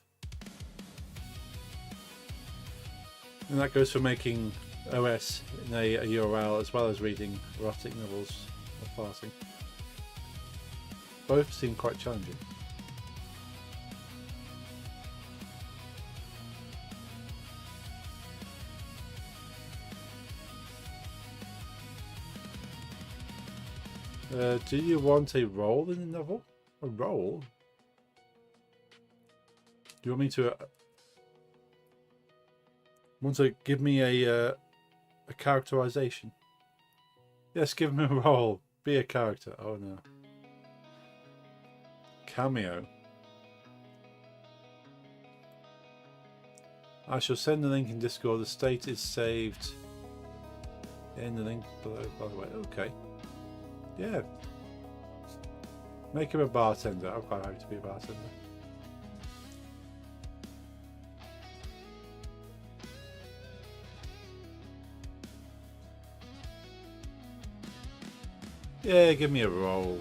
S1: And that goes for making OS in a URL as well as reading erotic novels or parsing. Both seem quite challenging. Do you want a role in the novel? A role? Do you want me to... want to give me a characterization? Yes, give me a role. Be a character. Oh no. Cameo. I shall send the link in Discord. The state is saved in the link below, by the way. Okay. Yeah. Make him a bartender. I'm quite happy to be a bartender. Yeah, give me a role.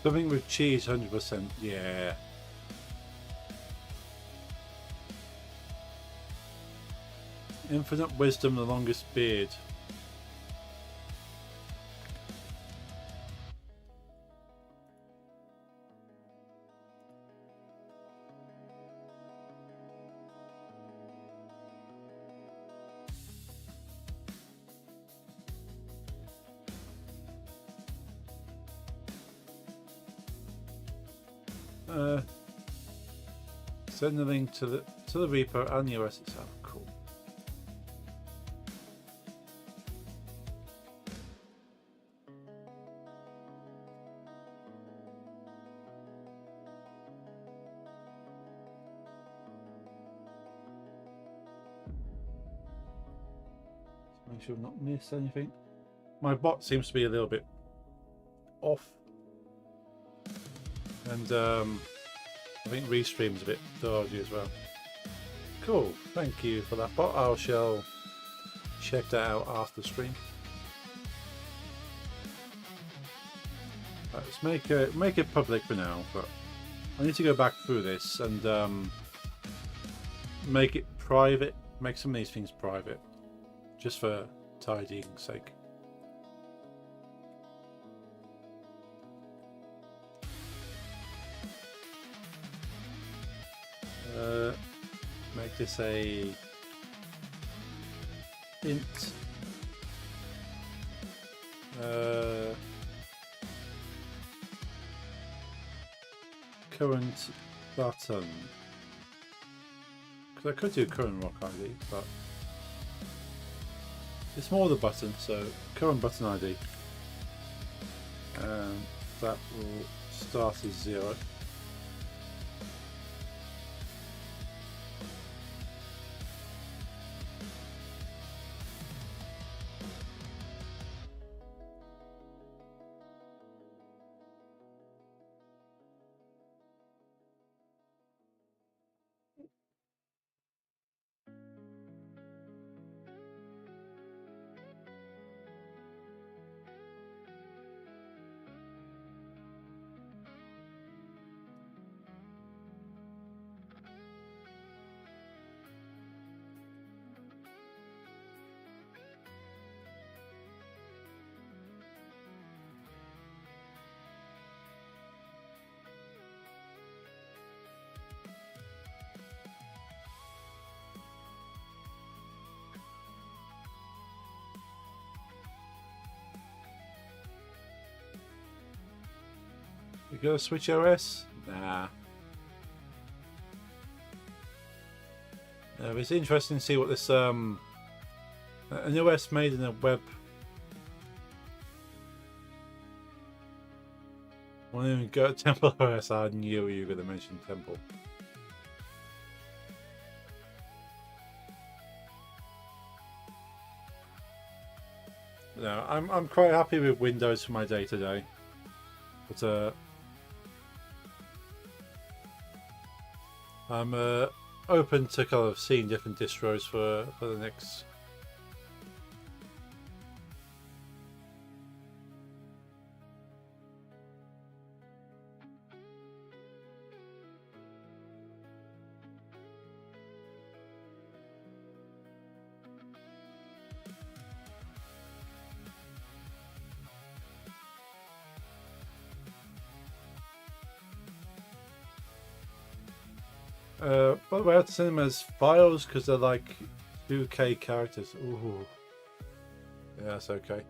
S1: Something with cheese, 100%. Yeah. Infinite wisdom, the longest beard. Send the link to the repo and the OS itself. Cool. Make sure I've not missed anything. My bot seems to be a little bit off. And I think Restream's a bit dodgy as well. Cool, thank you for that bot. I shall check that out after the stream. Right, let's make it public for now, but I need to go back through this and make it private. Make some of these things private, just for tidying's sake. Make this a int. Current button. Because I could do current rock ID, but it's more the button, so current button ID. And that will start as 0. You gotta switch OS? Nah. It's interesting to see what this an OS made in a web. When you go to Temple OS, I knew you were gonna mention Temple. No, I'm quite happy with Windows for my day to day, but I'm open to kind of seeing different distros for the next. By the way, I have to send them as files because they're like 2K characters. Ooh. Yeah, that's okay.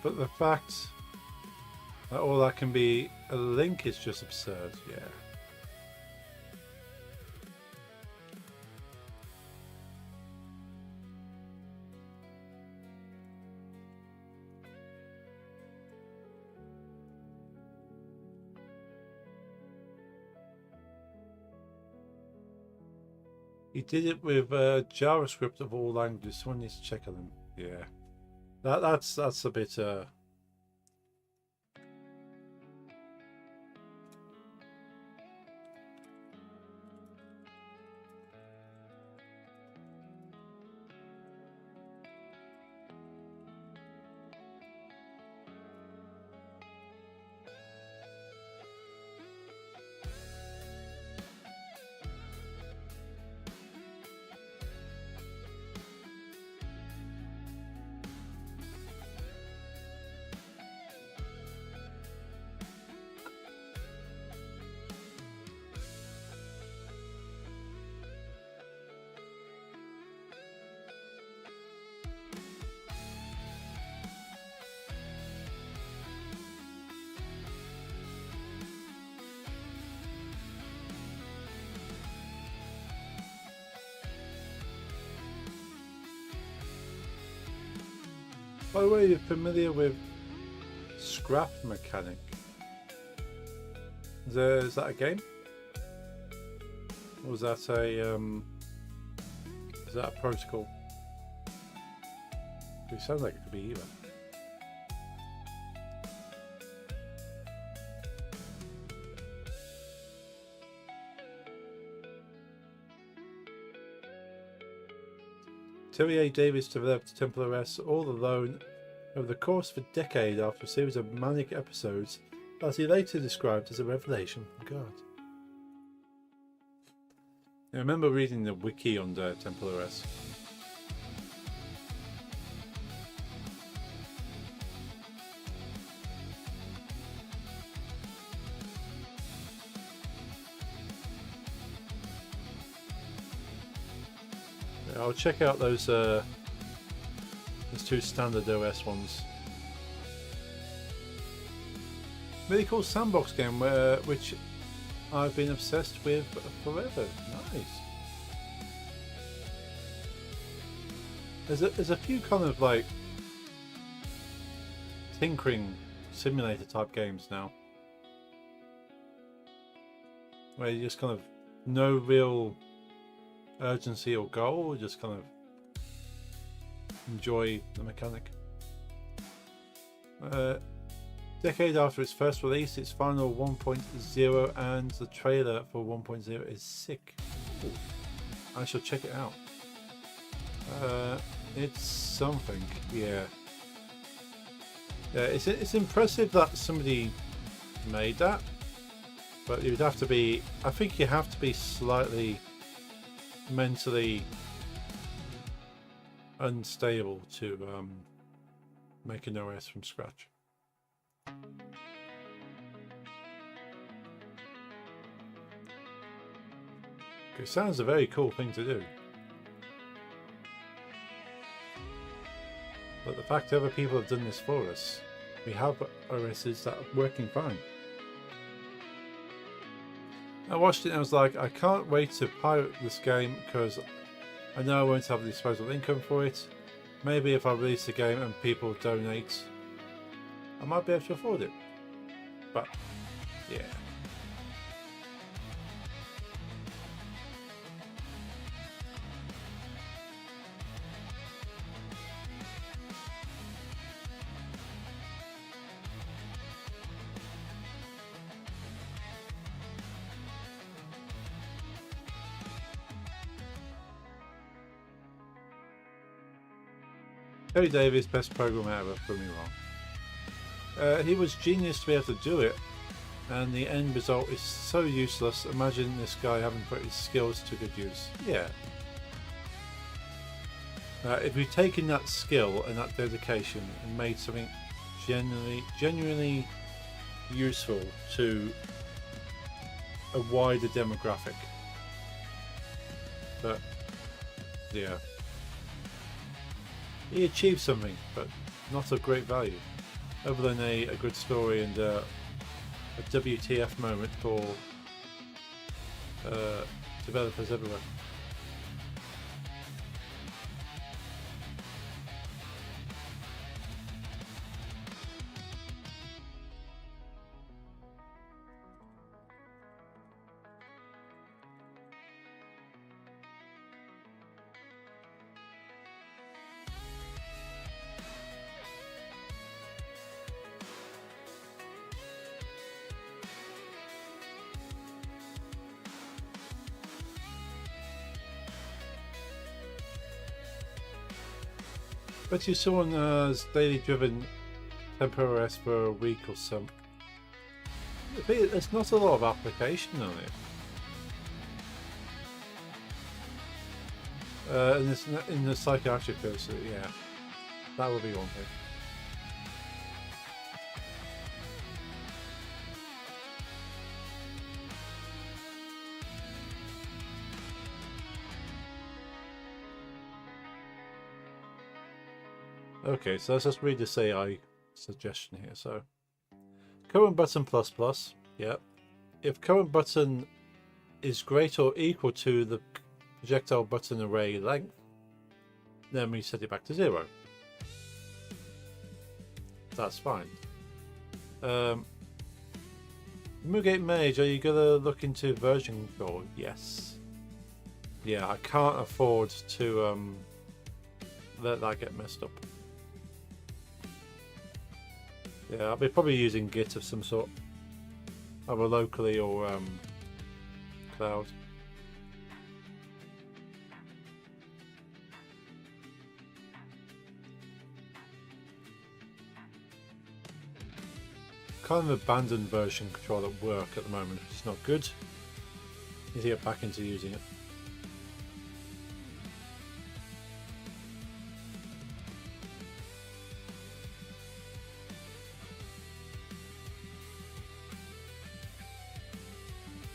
S1: But the fact that all that can be a link is just absurd, yeah. He did it with JavaScript of all languages. Someone needs to check on them. Yeah. That's a bit By the way, you're familiar with scrap mechanic? Is that a game? Or was that a is that a protocol? It sounds like it could be either. Terry A. Davis developed Temple OS all alone over the course of a decade after a series of manic episodes that he later described as a revelation from God. I remember reading the wiki on Temple OS. I'll check out those two standard OS ones. Really cool sandbox game which I've been obsessed with forever. Nice. There's a few kind of like tinkering simulator type games now, where you just kind of no real urgency or goal, just kind of enjoy the mechanic. Decade after its first release, its final 1.0 and the trailer for 1.0 is sick. Ooh, I shall check it out. It's something, yeah. It's impressive that somebody made that, but you'd have to be, I think you have to be slightly mentally unstable to make an OS from scratch. It sounds a very cool thing to do, but the fact other people have done this for us, we have OSs that are working fine. I watched it and I was like, I can't wait to pirate this game because I know I won't have the disposable income for it. Maybe if I release the game and people donate, I might be able to afford it. But yeah. Terry Davis, best programmer ever, prove me wrong. He was genius to be able to do it, and the end result is so useless. Imagine this guy having put his skills to good use. Yeah. If we've taken that skill and that dedication and made something genuinely useful to a wider demographic, but yeah. He achieved something, but not of great value, other than a good story and a WTF moment for developers everywhere. But you someone has daily driven Temple OS for a week or so. There's not a lot of application on it. In the psychiatric course, yeah, that would be one thing. Okay, so let's just read this AI suggestion here. So, current button plus plus, yep. If current button is greater or equal to the projectile button array length, then we set it back to 0. that's fine. Moogate Mage, are you gonna look into version control? Yes. Yeah, I can't afford to let that get messed up. Yeah, I'll be probably using Git of some sort, either locally or cloud. Kind of abandoned version control at work at the moment, which is not good. Need to get back into using it.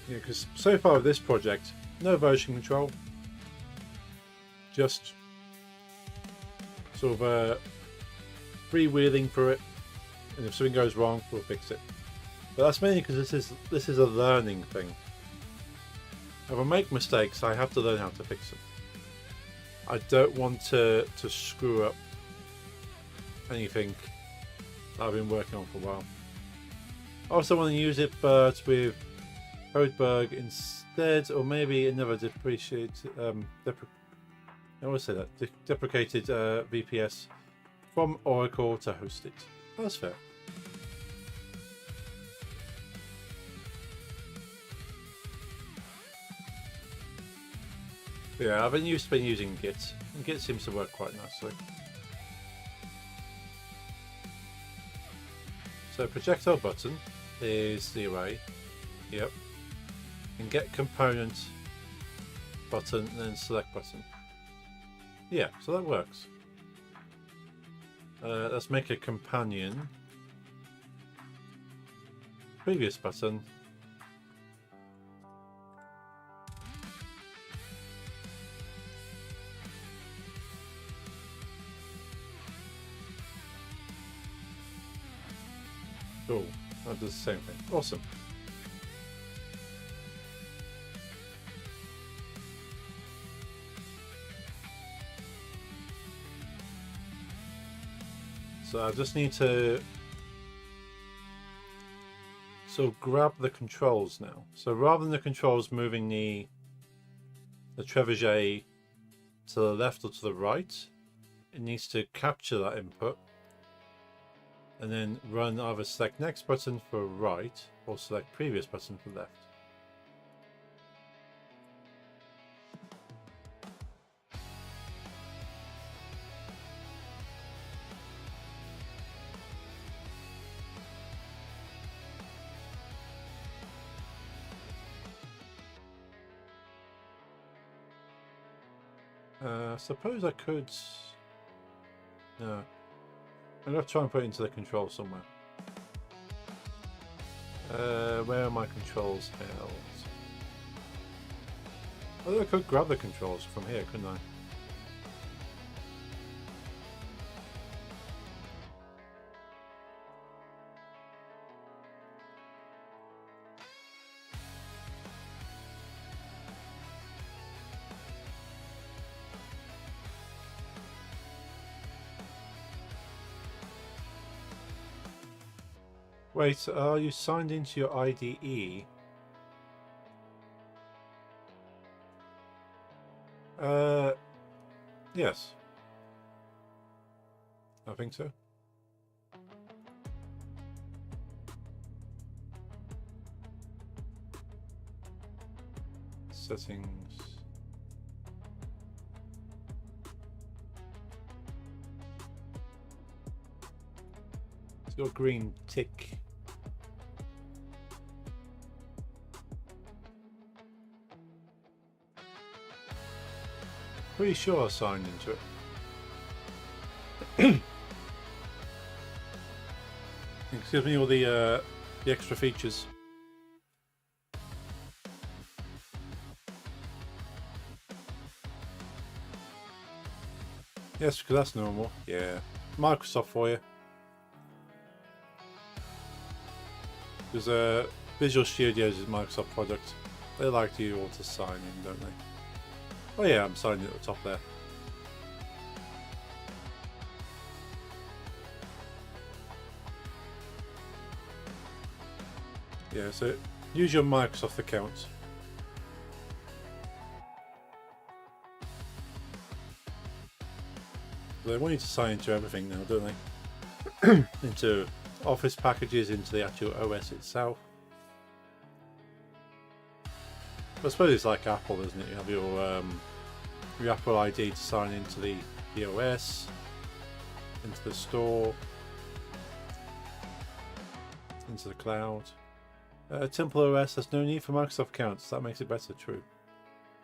S1: Yeah, because so far with this project, no version control, just sort of freewheeling through it, and if something goes wrong, we'll fix it. But that's mainly because this is a learning thing. If I make mistakes, I have to learn how to fix them. I don't want to screw up anything that I've been working on for a while. I also want to use it, but with Codebug instead, or maybe another deprecated VPS from Oracle to host it. That's fair. Yeah, I've been using Git, and Git seems to work quite nicely. So projectile button is the array. Yep. And get component button and then select button. Yeah, so that works. Let's make a companion. Previous button. Cool. That does the same thing. Awesome. So I just need to grab the controls now. So rather than the controls moving the trebuchet to the left or to the right, it needs to capture that input and then run either select next button for right or select previous button for left. I suppose I could. No. I'm going to try and put it into the control somewhere. Where are my controls held? Although I could grab the controls from here, couldn't I? Wait, are you signed into your IDE? Yes. I think so. Settings. It's got a green tick. Pretty sure I signed into it. It gives me all the extra features. Yes, because that's normal. Yeah, Microsoft for you. Because Visual Studios is a Microsoft product. They like you all to sign in, don't they? Oh yeah, I'm signing at the top there. Yeah, so use your Microsoft account. They want you to sign into everything now, don't they? Into Office packages, into the actual OS itself. I suppose it's like Apple, isn't it? You have your Apple ID to sign into the OS, into the store, into the cloud. Temple OS has no need for Microsoft accounts. That makes it better. True.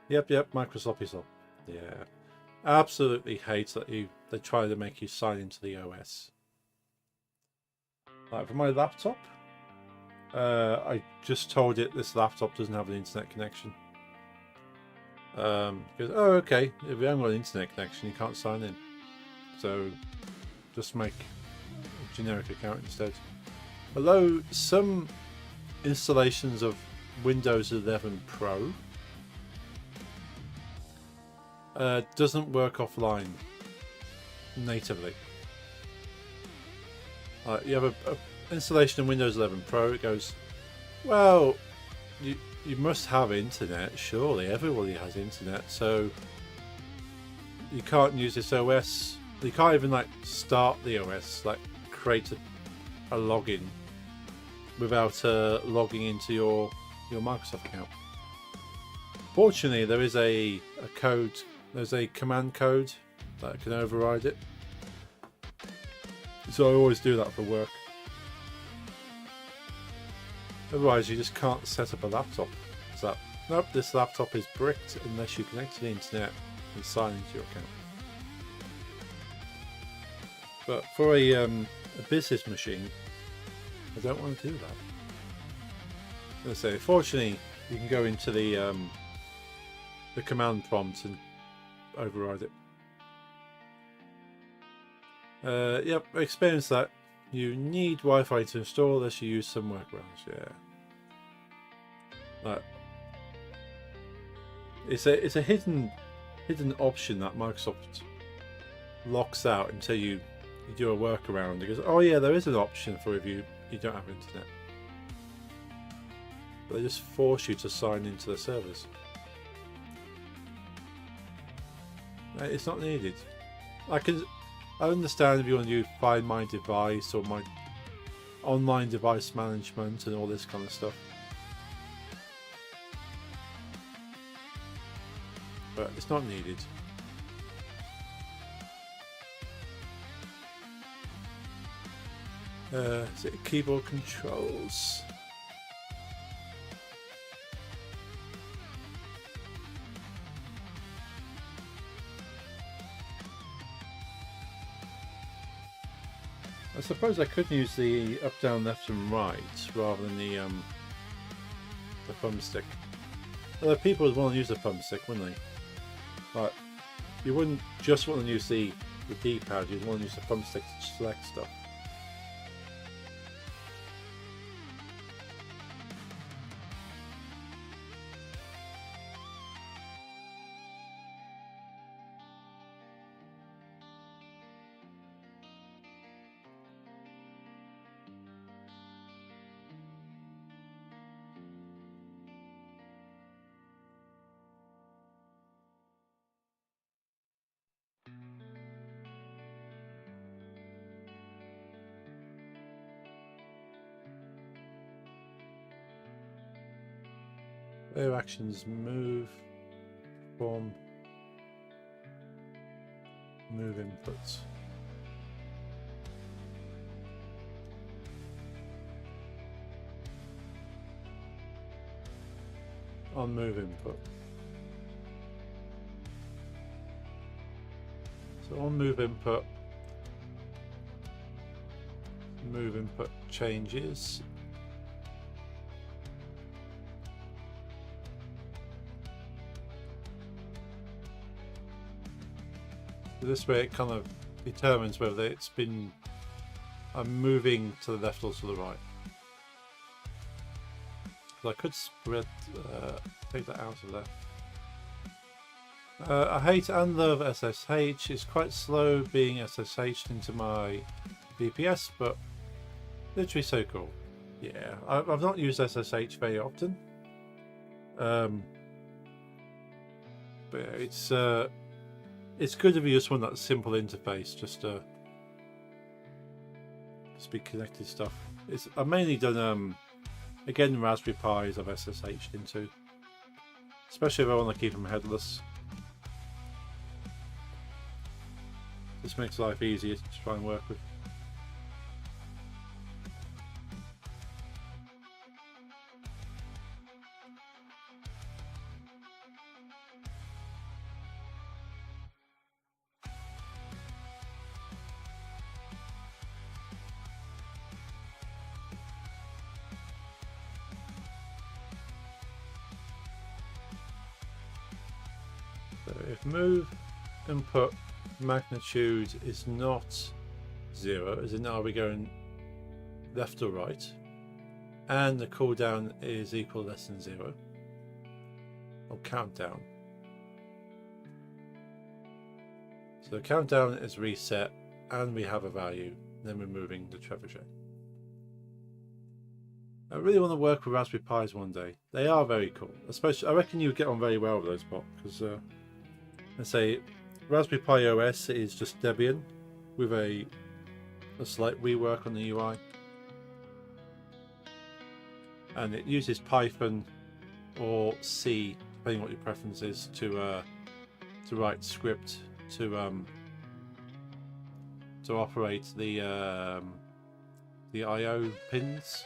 S1: Yep. Microsoft is all. Yeah. Absolutely hate that they try to make you sign into the OS. Like for my laptop, I just told it this laptop doesn't have an internet connection. Because, oh, okay, if you haven't got an internet connection, you can't sign in. So just make a generic account instead. Although some installations of Windows 11 Pro doesn't work offline natively. You have a installation of Windows 11 Pro. It goes, well, you must have internet. Surely everybody has internet, so you can't use this OS. You can't even like start the OS, like create a login without logging into your Microsoft account. Fortunately, there is a code. There's a command code that can override it. So I always do that for work. Otherwise, you just can't set up a laptop. It's like, nope, this laptop is bricked unless you connect to the internet and sign into your account. But for a business machine, I don't want to do that. As I say, fortunately, you can go into the command prompt and override it. Yep, I experienced that. You need Wi-Fi to install unless you use some workarounds. Yeah, like it's a hidden option that Microsoft locks out until you do a workaround. It goes, oh yeah, there is an option for if you don't have internet. But they just force you to sign into the servers. It's not needed. I understand if you want to find my device or my online device management and all this kind of stuff. But it's not needed. Is it keyboard controls? I suppose I could use the up, down, left and right rather than the thumbstick. Although people would want to use the thumbstick, wouldn't they? But you wouldn't just want to use the D-pad, you'd want to use the thumbstick to select stuff. Player actions: move, perform, move inputs. On move input. So on move input changes. This way it kind of determines whether it's been moving to the left or to the right. So I could spread, take that out of there. I hate and love SSH. It's quite slow being SSH'd into my VPS, but literally so cool. Yeah, I've not used SSH very often, but it's good if you just want that simple interface, just be connected stuff. I've mainly done again Raspberry Pis I've SSH'd into, especially if I want to keep them headless. This makes life easier to try and work with. So if move input magnitude is not 0, as in are we going left or right, and the cooldown is equal or less than 0, or countdown. So the countdown is reset and we have a value, then we're moving the trebuchet. I really want to work with Raspberry Pis one day. They are very cool. Especially, I reckon you would get on very well with those bots, because let's say Raspberry Pi OS is just Debian with a slight rework on the UI, and it uses Python or C, depending what your preference is, to write script to operate the I/O pins.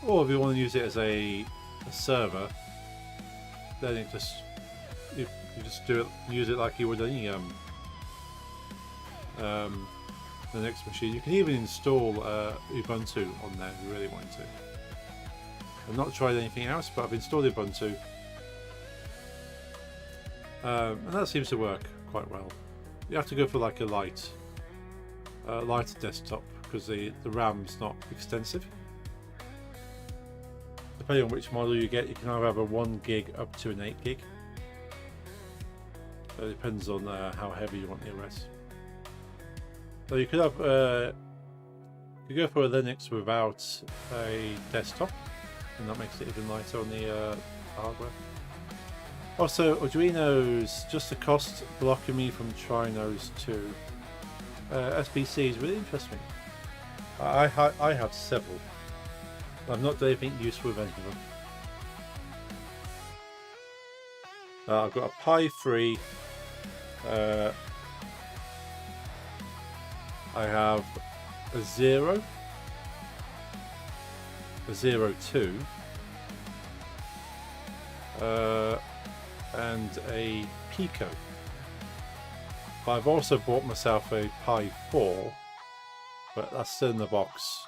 S1: Or if you want to use it as a server, then it just you just use it like you would any the next machine. You can even install Ubuntu on there if you really want to. I've not tried anything else, but I've installed Ubuntu, and that seems to work quite well. You have to go for like a lighter desktop because the RAM's not extensive. Depending on which model you get, you can either have a 1 gig up to an 8 gig. So it depends on how heavy you want the OS. So you could have you go for a Linux without a desktop, and that makes it even lighter on the hardware. Also, Arduino's just the cost blocking me from trying those two. SBCs really interest me. I have several. I've not done anything useful with any of them. I've got a Pi 3. I have a 0, a 02, and a Pico. But I've also bought myself a Pi 4, but that's still in the box.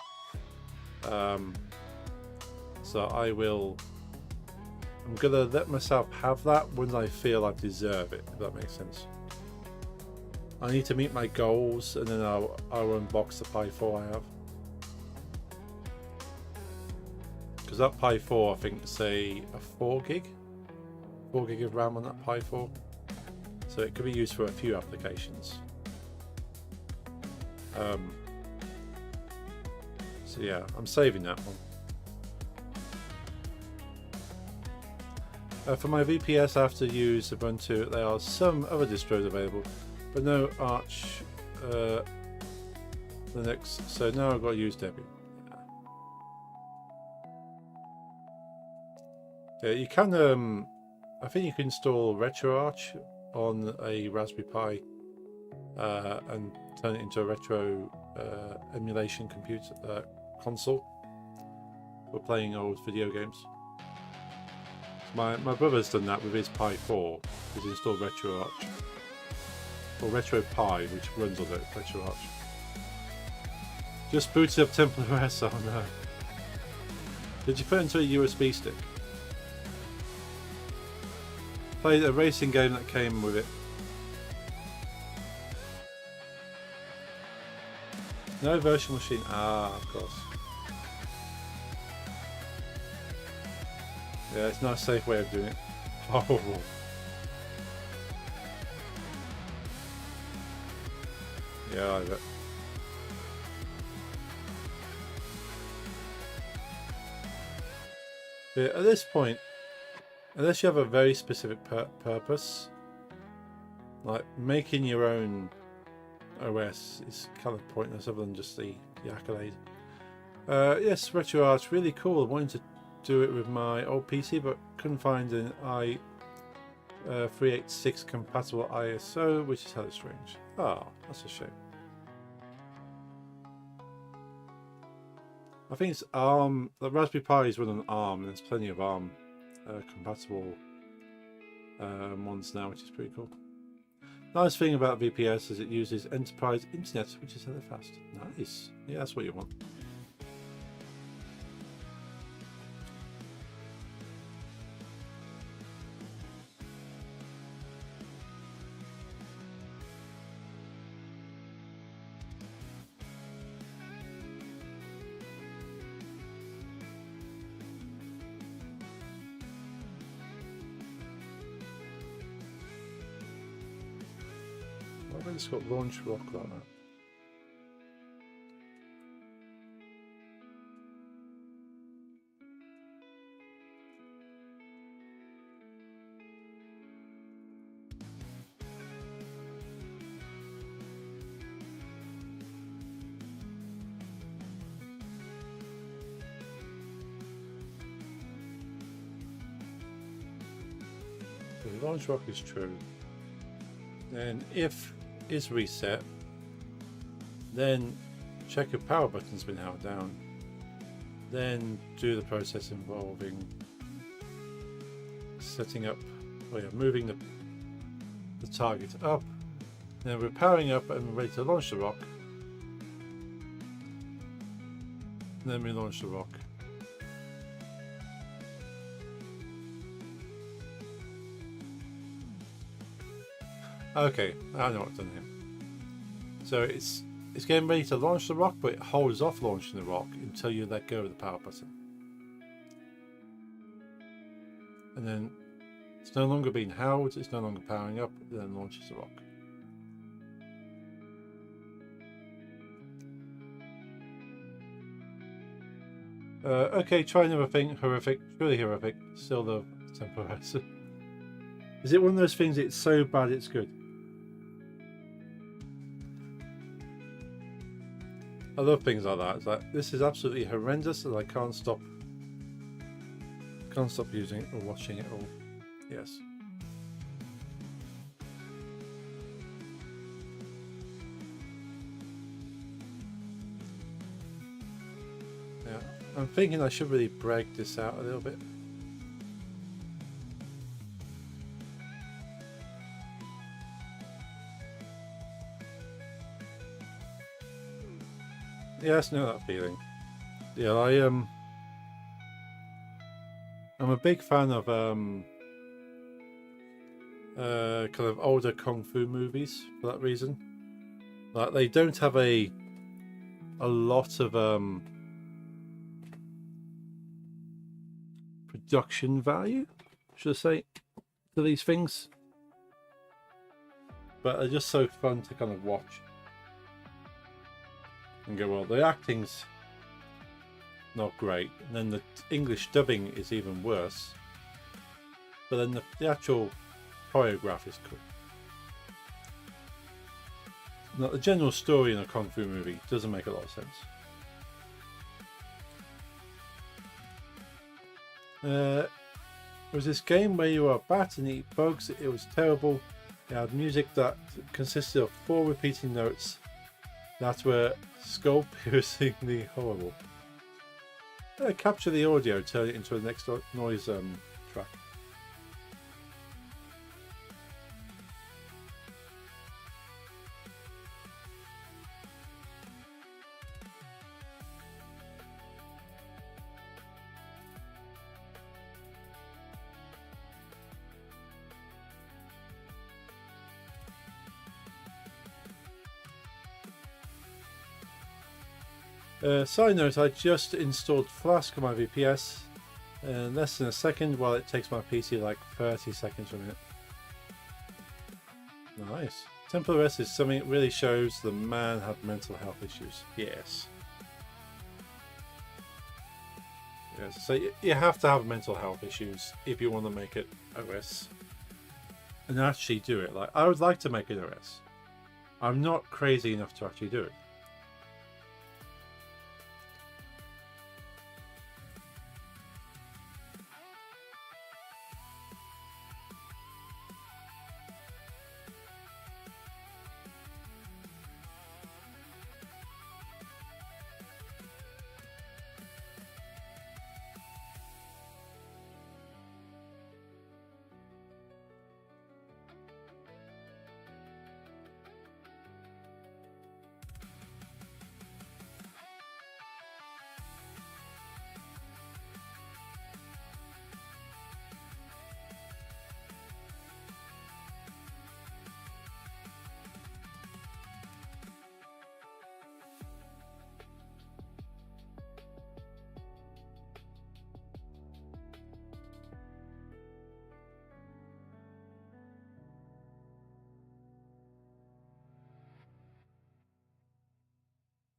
S1: So I'm gonna let myself have that when I feel I deserve it, if that makes sense. I need to meet my goals, and then I'll unbox the Pi 4 I have. Because that Pi 4, I think, is a 4 gig of RAM on that Pi 4. So it could be used for a few applications. So yeah, I'm saving that one. For my VPS, I have to use Ubuntu. There are some other distros available, but no Arch Linux. So now I've got to use Debian. Yeah, you can. I think you can install RetroArch on a Raspberry Pi and turn it into a retro emulation computer console for playing old video games. My brother's done that with his Pi 4. He's installed RetroArch, or RetroPie, which runs on it. RetroArch. Just booted up Temple OS. Oh no! Did you put it into a USB stick? Played a racing game that came with it. No virtual machine. Ah, of course. Yeah, it's not a safe way of doing it. Horrible. Yeah, I bet. But at this point, unless you have a very specific purpose, like making your own OS is kind of pointless other than just the accolade. Yes, RetroArch, really cool. I wanted to do it with my old PC, but couldn't find an i386 compatible ISO, which is hella strange. Ah, that's a shame. I think it's ARM. The Raspberry Pi is running on ARM, and there's plenty of ARM compatible ones now, which is pretty cool. Nice thing about VPS is it uses enterprise internet, which is hella fast. Nice. Yeah, that's what you want. I think it's got launch rock like that. The launch rock is true. Then if is reset, then check if power button's been held down, then do the process involving setting up, moving the target up, then we're powering up and ready to launch the rock, and then we launch the rock. Okay, I know what I've done here. So it's getting ready to launch the rock, but it holds off launching the rock until you let go of the power button. And then it's no longer being held, it's no longer powering up, it then launches the rock. Okay, try another thing. Horrific, really horrific. Still the temporizer. Is it one of those things it's so bad it's good? I love things like that. It's like, this is absolutely horrendous and I can't stop using it or watching it all. Yes. Yeah, I'm thinking I should really break this out a little bit. Yes, know that feeling. Yeah, I'm a big fan of kind of older kung fu movies for that reason. Like they don't have a lot of production value, should I say, to these things, but they're just so fun to kind of watch and go, well, the acting's not great, and then the English dubbing is even worse, but then the actual choreograph is cool. Now, the general story in a kung fu movie doesn't make a lot of sense. There was this game where you were a bat and eat bugs. It was terrible. It had music that consisted of 4 repeating notes that were skull-piercingly horrible. Capture the audio, turn it into a next noise track. Side note, I just installed Flask on my VPS in less than a second, while it takes my PC like 30 seconds a minute. Nice. Temple Rest is something that really shows the man had mental health issues. Yes. Yes, so you have to have mental health issues if you want to make it OS and actually do it. Like, I would like to make an OS. I'm not crazy enough to actually do it.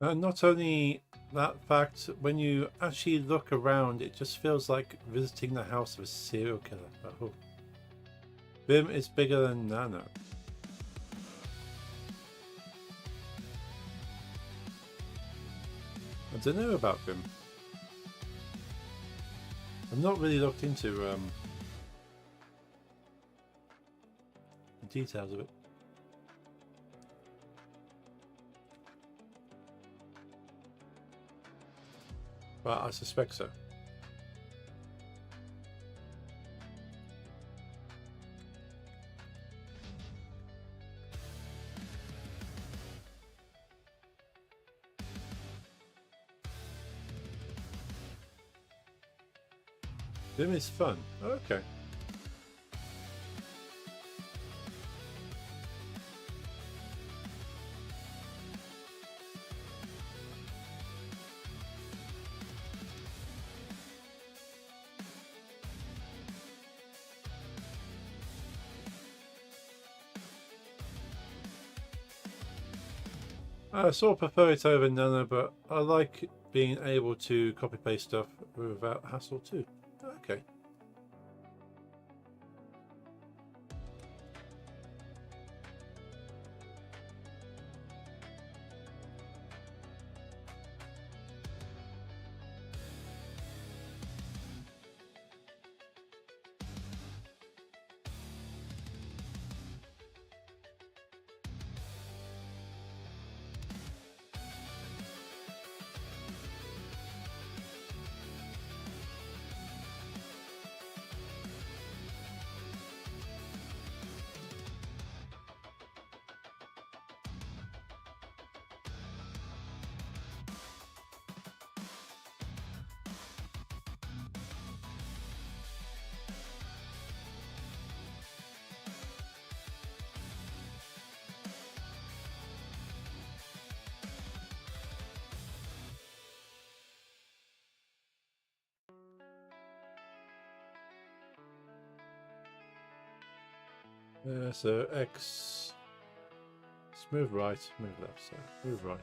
S1: Not only that fact, when you actually look around, it just feels like visiting the house of a serial killer. Oh. Bim is bigger than Nano. I don't know about Bim. I've not really looked into the details of it. But I suspect so. Bim is fun. Okay. I sort of prefer it over Nano, but I like being able to copy paste stuff without hassle too. Okay. So X, move right, move left, so move right.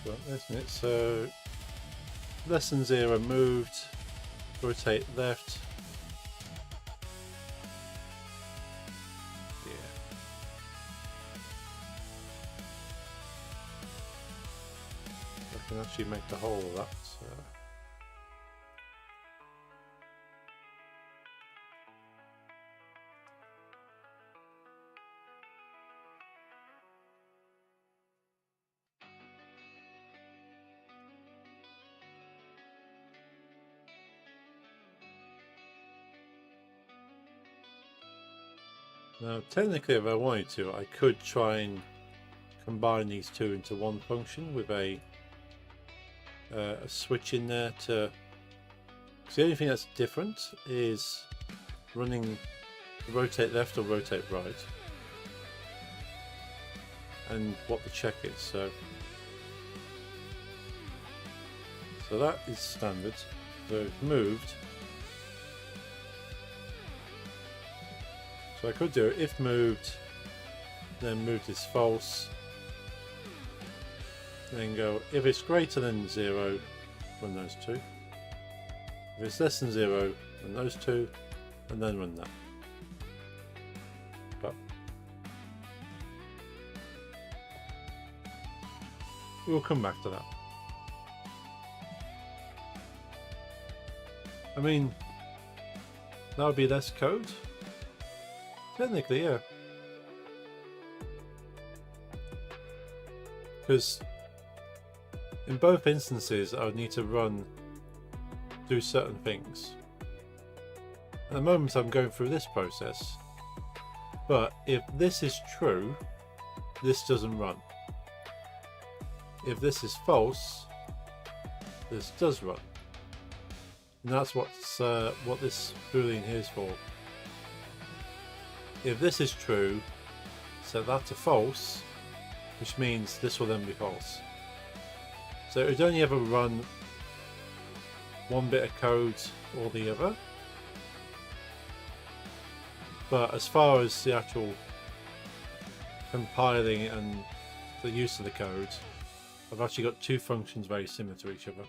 S1: Well, isn't it? So less than 0 moved, rotate left. Yeah. I can actually make the whole of that. Now, technically, if I wanted to, I could try and combine these two into one function with a switch in there to. Because the only thing that's different is running rotate left or rotate right, and what the check is. So that is standard. So it's moved. So I could do if moved, then moved is false. Then go if it's greater than 0, run those two. If it's less than 0, run those two, and then run that. But we'll come back to that. I mean, that would be less code. Technically, yeah. Because in both instances, I would need to do certain things. At the moment, I'm going through this process. But if this is true, this doesn't run. If this is false, this does run. And that's what this boolean here is for. If this is true, set that to false, which means this will then be false. So it would only ever run one bit of code or the other. But as far as the actual compiling and the use of the code, I've actually got two functions very similar to each other.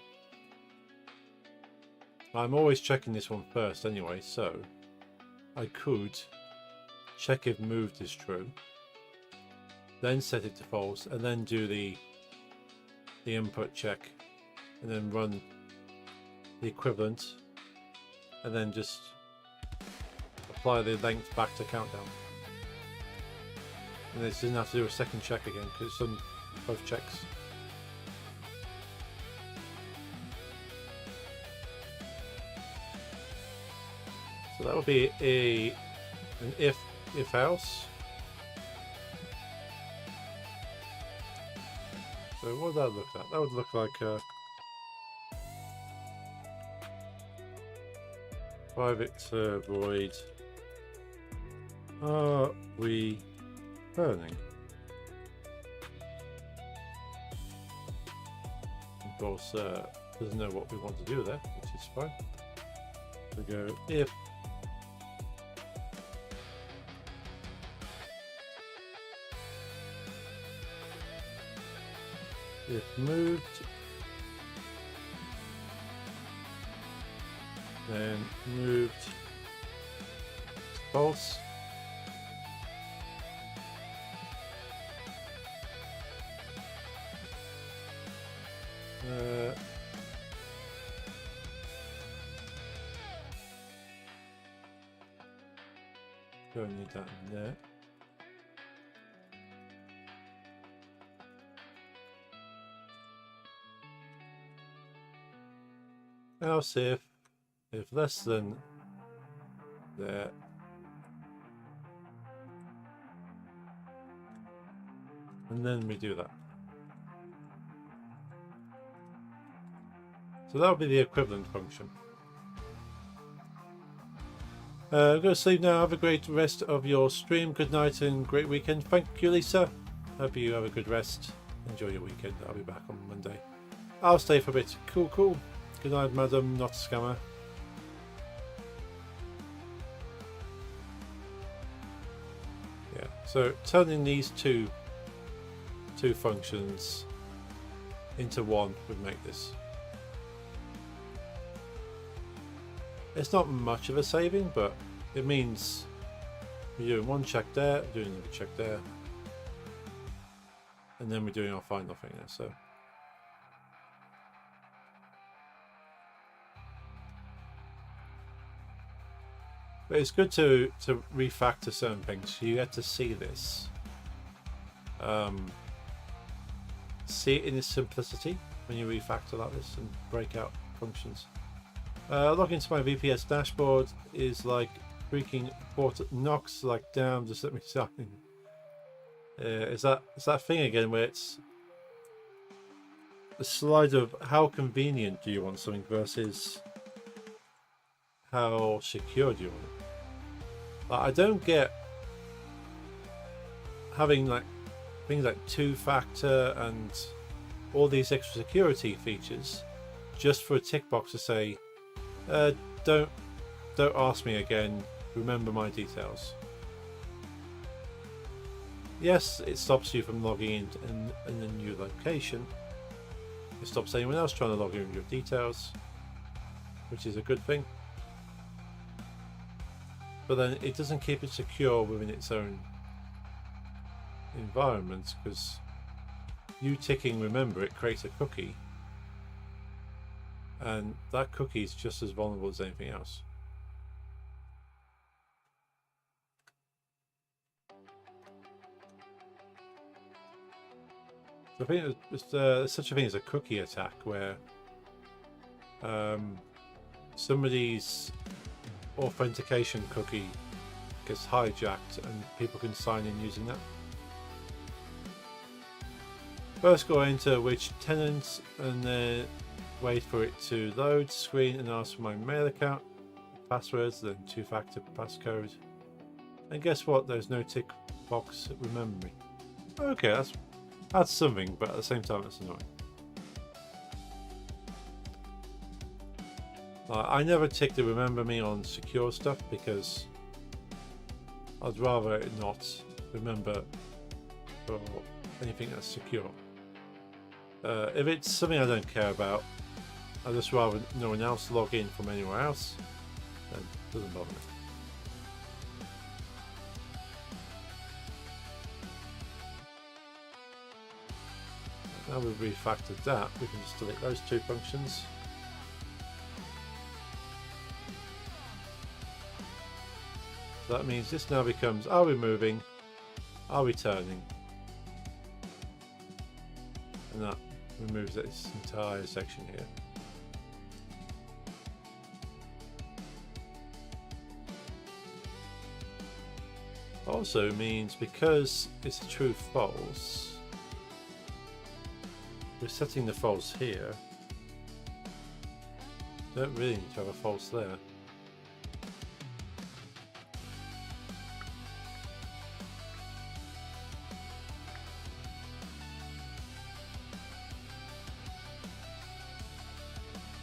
S1: I'm always checking this one first anyway, so I could check if moved is true, then set it to false, and then do the input check, and then run the equivalent, and then just apply the length back to countdown. And this doesn't have to do a second check again because it's done both checks. So that would be an if else. So what would that look like? That would look like a private void. Are we burning? Of course, doesn't know what we want to do there, which is fine. We go if moved, then moved false, don't need that in there. Else if less than there, and then we do that. So that would be the equivalent function. I'm going to sleep now. Have a great rest of your stream. Good night and great weekend. Thank you, Lisa. Hope you have a good rest. Enjoy your weekend. I'll be back on Monday. I'll stay for a bit. Cool. Good night, madam, not scammer. Yeah, so turning these two functions into one would make this. It's not much of a saving, but it means we're doing one check there, doing another check there, and then we're doing our final thing there. So but it's good to refactor certain things. You get to see this, see it in its simplicity when you refactor like this and break out functions. Log into my VPS dashboard is like freaking port knocks like damn. Just let me sign. Is that thing again where it's the slide of how convenient do you want something versus how secure do you want it? Like, I don't get having like things like two-factor and all these extra security features just for a tick box to say don't ask me again, remember my details. Yes, it stops you from logging in a new location. It stops anyone else trying to log in with your details, which is a good thing. But then it doesn't keep it secure within its own environment, because you ticking remember it creates a cookie, and that cookie is just as vulnerable as anything else. So I think there's such a thing as a cookie attack where somebody's authentication cookie gets hijacked and people can sign in using that. First go into which tenants and then wait for it to load screen and ask for my mail account, passwords, then two-factor passcode. And guess what? There's no tick box remember me. Okay, that's something, but at the same time it's annoying. I never tick the remember me on secure stuff because I'd rather it not remember for anything that's secure. If it's something I don't care about, I'd just rather no one else log in from anywhere else, then it doesn't bother me. Now we've refactored that, we can just delete those two functions. So that means this now becomes, are we moving, are we turning? And that removes this entire section here. Also means because it's a true false, we're setting the false here. Don't really need to have a false there.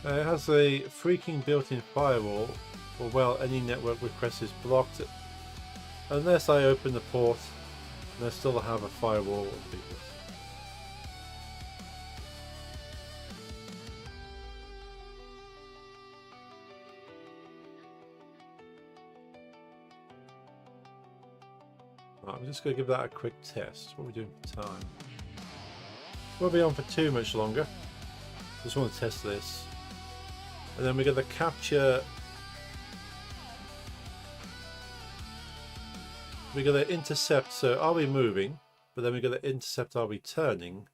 S1: It has a freaking built-in firewall, or well, any network request is blocked unless I open the port, and I still have a firewall of people. Right, I'm just going to give that a quick test. What are we doing for time? Won't be on for too much longer. Just want to test this. And then we're going to capture, we're going to intercept, so are we moving, but then we're going to intercept are we turning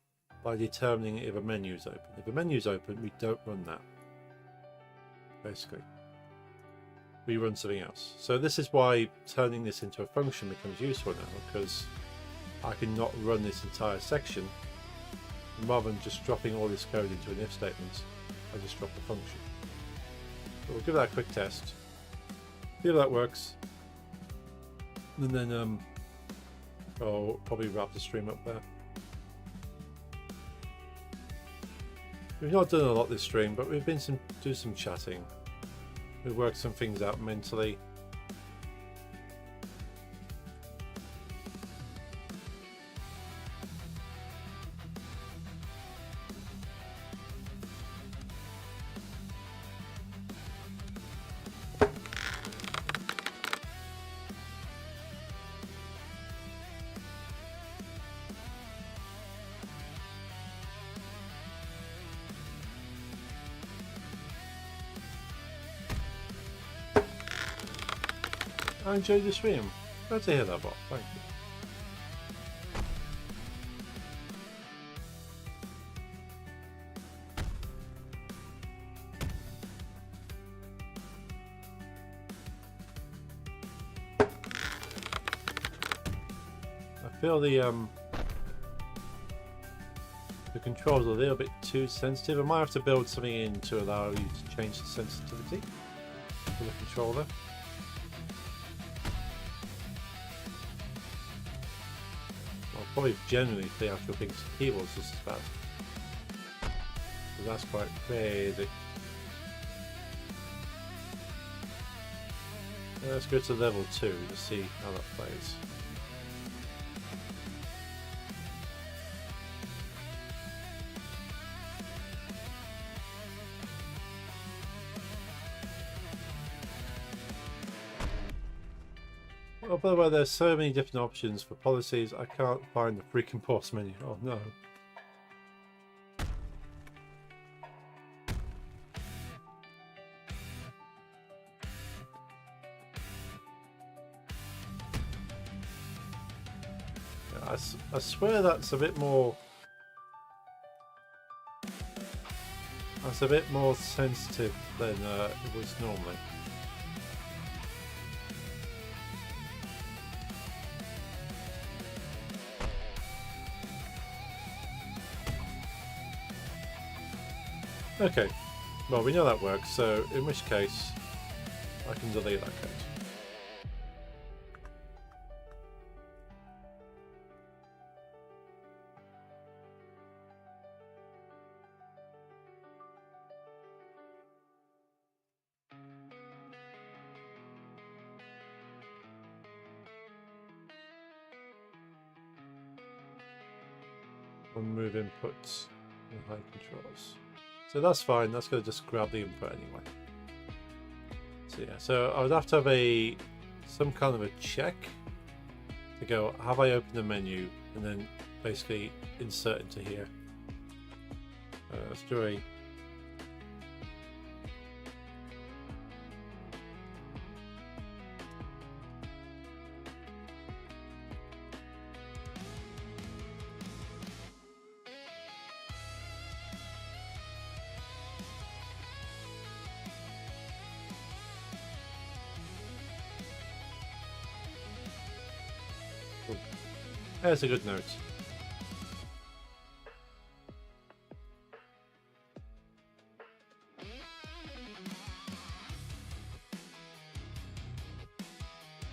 S1: by determining if a menu is open. If a menu is open, we don't run that. Basically, we run something else. So this is why turning this into a function becomes useful now, because I can not run this entire section, and rather than just dropping all this code into an if statement, I just drop the function. So we'll give that a quick test, see if that works, and then I'll probably wrap the stream up there. We've not done a lot this stream, but we've been do some chatting. We've worked some things out mentally. I enjoyed the stream. Glad to hear that, Bob. Thank you. I feel the controls are a little bit too sensitive. I might have to build something in to allow you to change the sensitivity for the controller. I'll probably generally play out your biggest keyboards just as bad. So that's quite crazy. Let's go to level 2 to see how that plays. Oh, by the way, there's so many different options for policies, I can't find the freaking pause menu. Oh no. Yeah, I swear that's a bit more... That's a bit more sensitive than it was normally. Okay, well we know that works, so in which case I can delete that code. Remove inputs and hide controls. So that's fine, that's going to just grab the input anyway. So yeah, so I would have to have some kind of a check to go, have I opened the menu, and then basically insert into here. Let's do a There's a good note.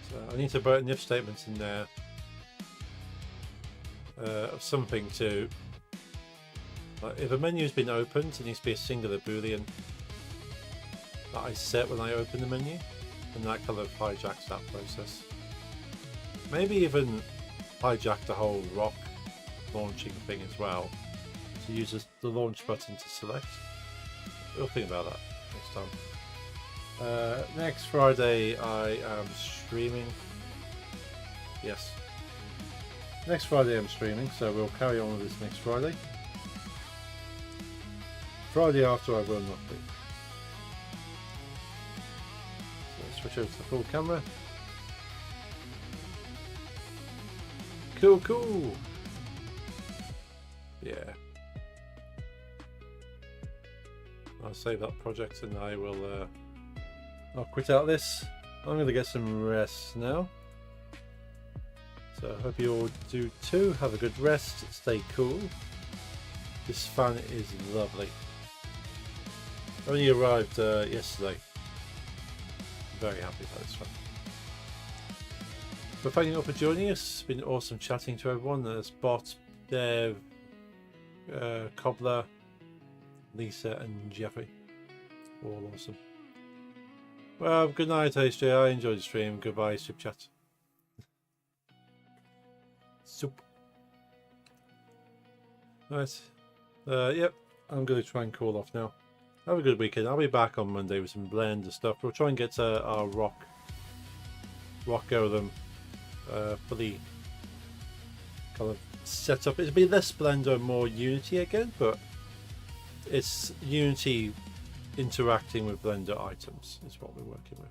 S1: So I need to put an if statement in there of something to... Like if a menu has been opened, it needs to be a singular boolean that I set when I open the menu, and that kind of hijacks that process. Maybe even hijack the whole rock launching thing as well, to use the launch button to select. We'll think about that next time. Next Friday I am streaming. Yes. Next Friday I'm streaming, so we'll carry on with this next Friday. Friday after I will not be. So switch over to the full camera. Cool, cool. Yeah. I'll save that project and I will. I'll quit out this. I'm going to get some rest now. So I hope you all do too. Have a good rest. Stay cool. This fan is lovely. Only arrived yesterday. Very happy about this fan. But thank you all for joining us. It's been awesome chatting to everyone. There's Bot, Dev, Cobbler, Lisa and Jeffrey. All awesome. Well, good night, HJ. I enjoyed the stream. Goodbye, Super Chat. Soup. Right. Yep. I'm going to try and call off now. Have a good weekend. I'll be back on Monday with some Blender stuff. We'll try and get our rock algorithm fully kind of set up. It'll be less Blender and more Unity again, but it's Unity interacting with Blender items is what we're working with.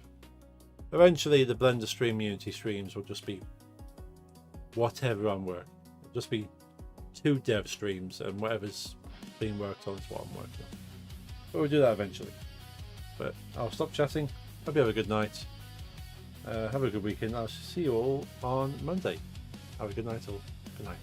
S1: Eventually, the Blender stream, Unity streams will just be whatever I'm working. It'll just be 2 dev streams, and whatever's being worked on is what I'm working on. But we'll do that eventually. But I'll stop chatting. Hope you have a good night. Have a good weekend. I'll see you all on Monday. Have a good night all. Good night.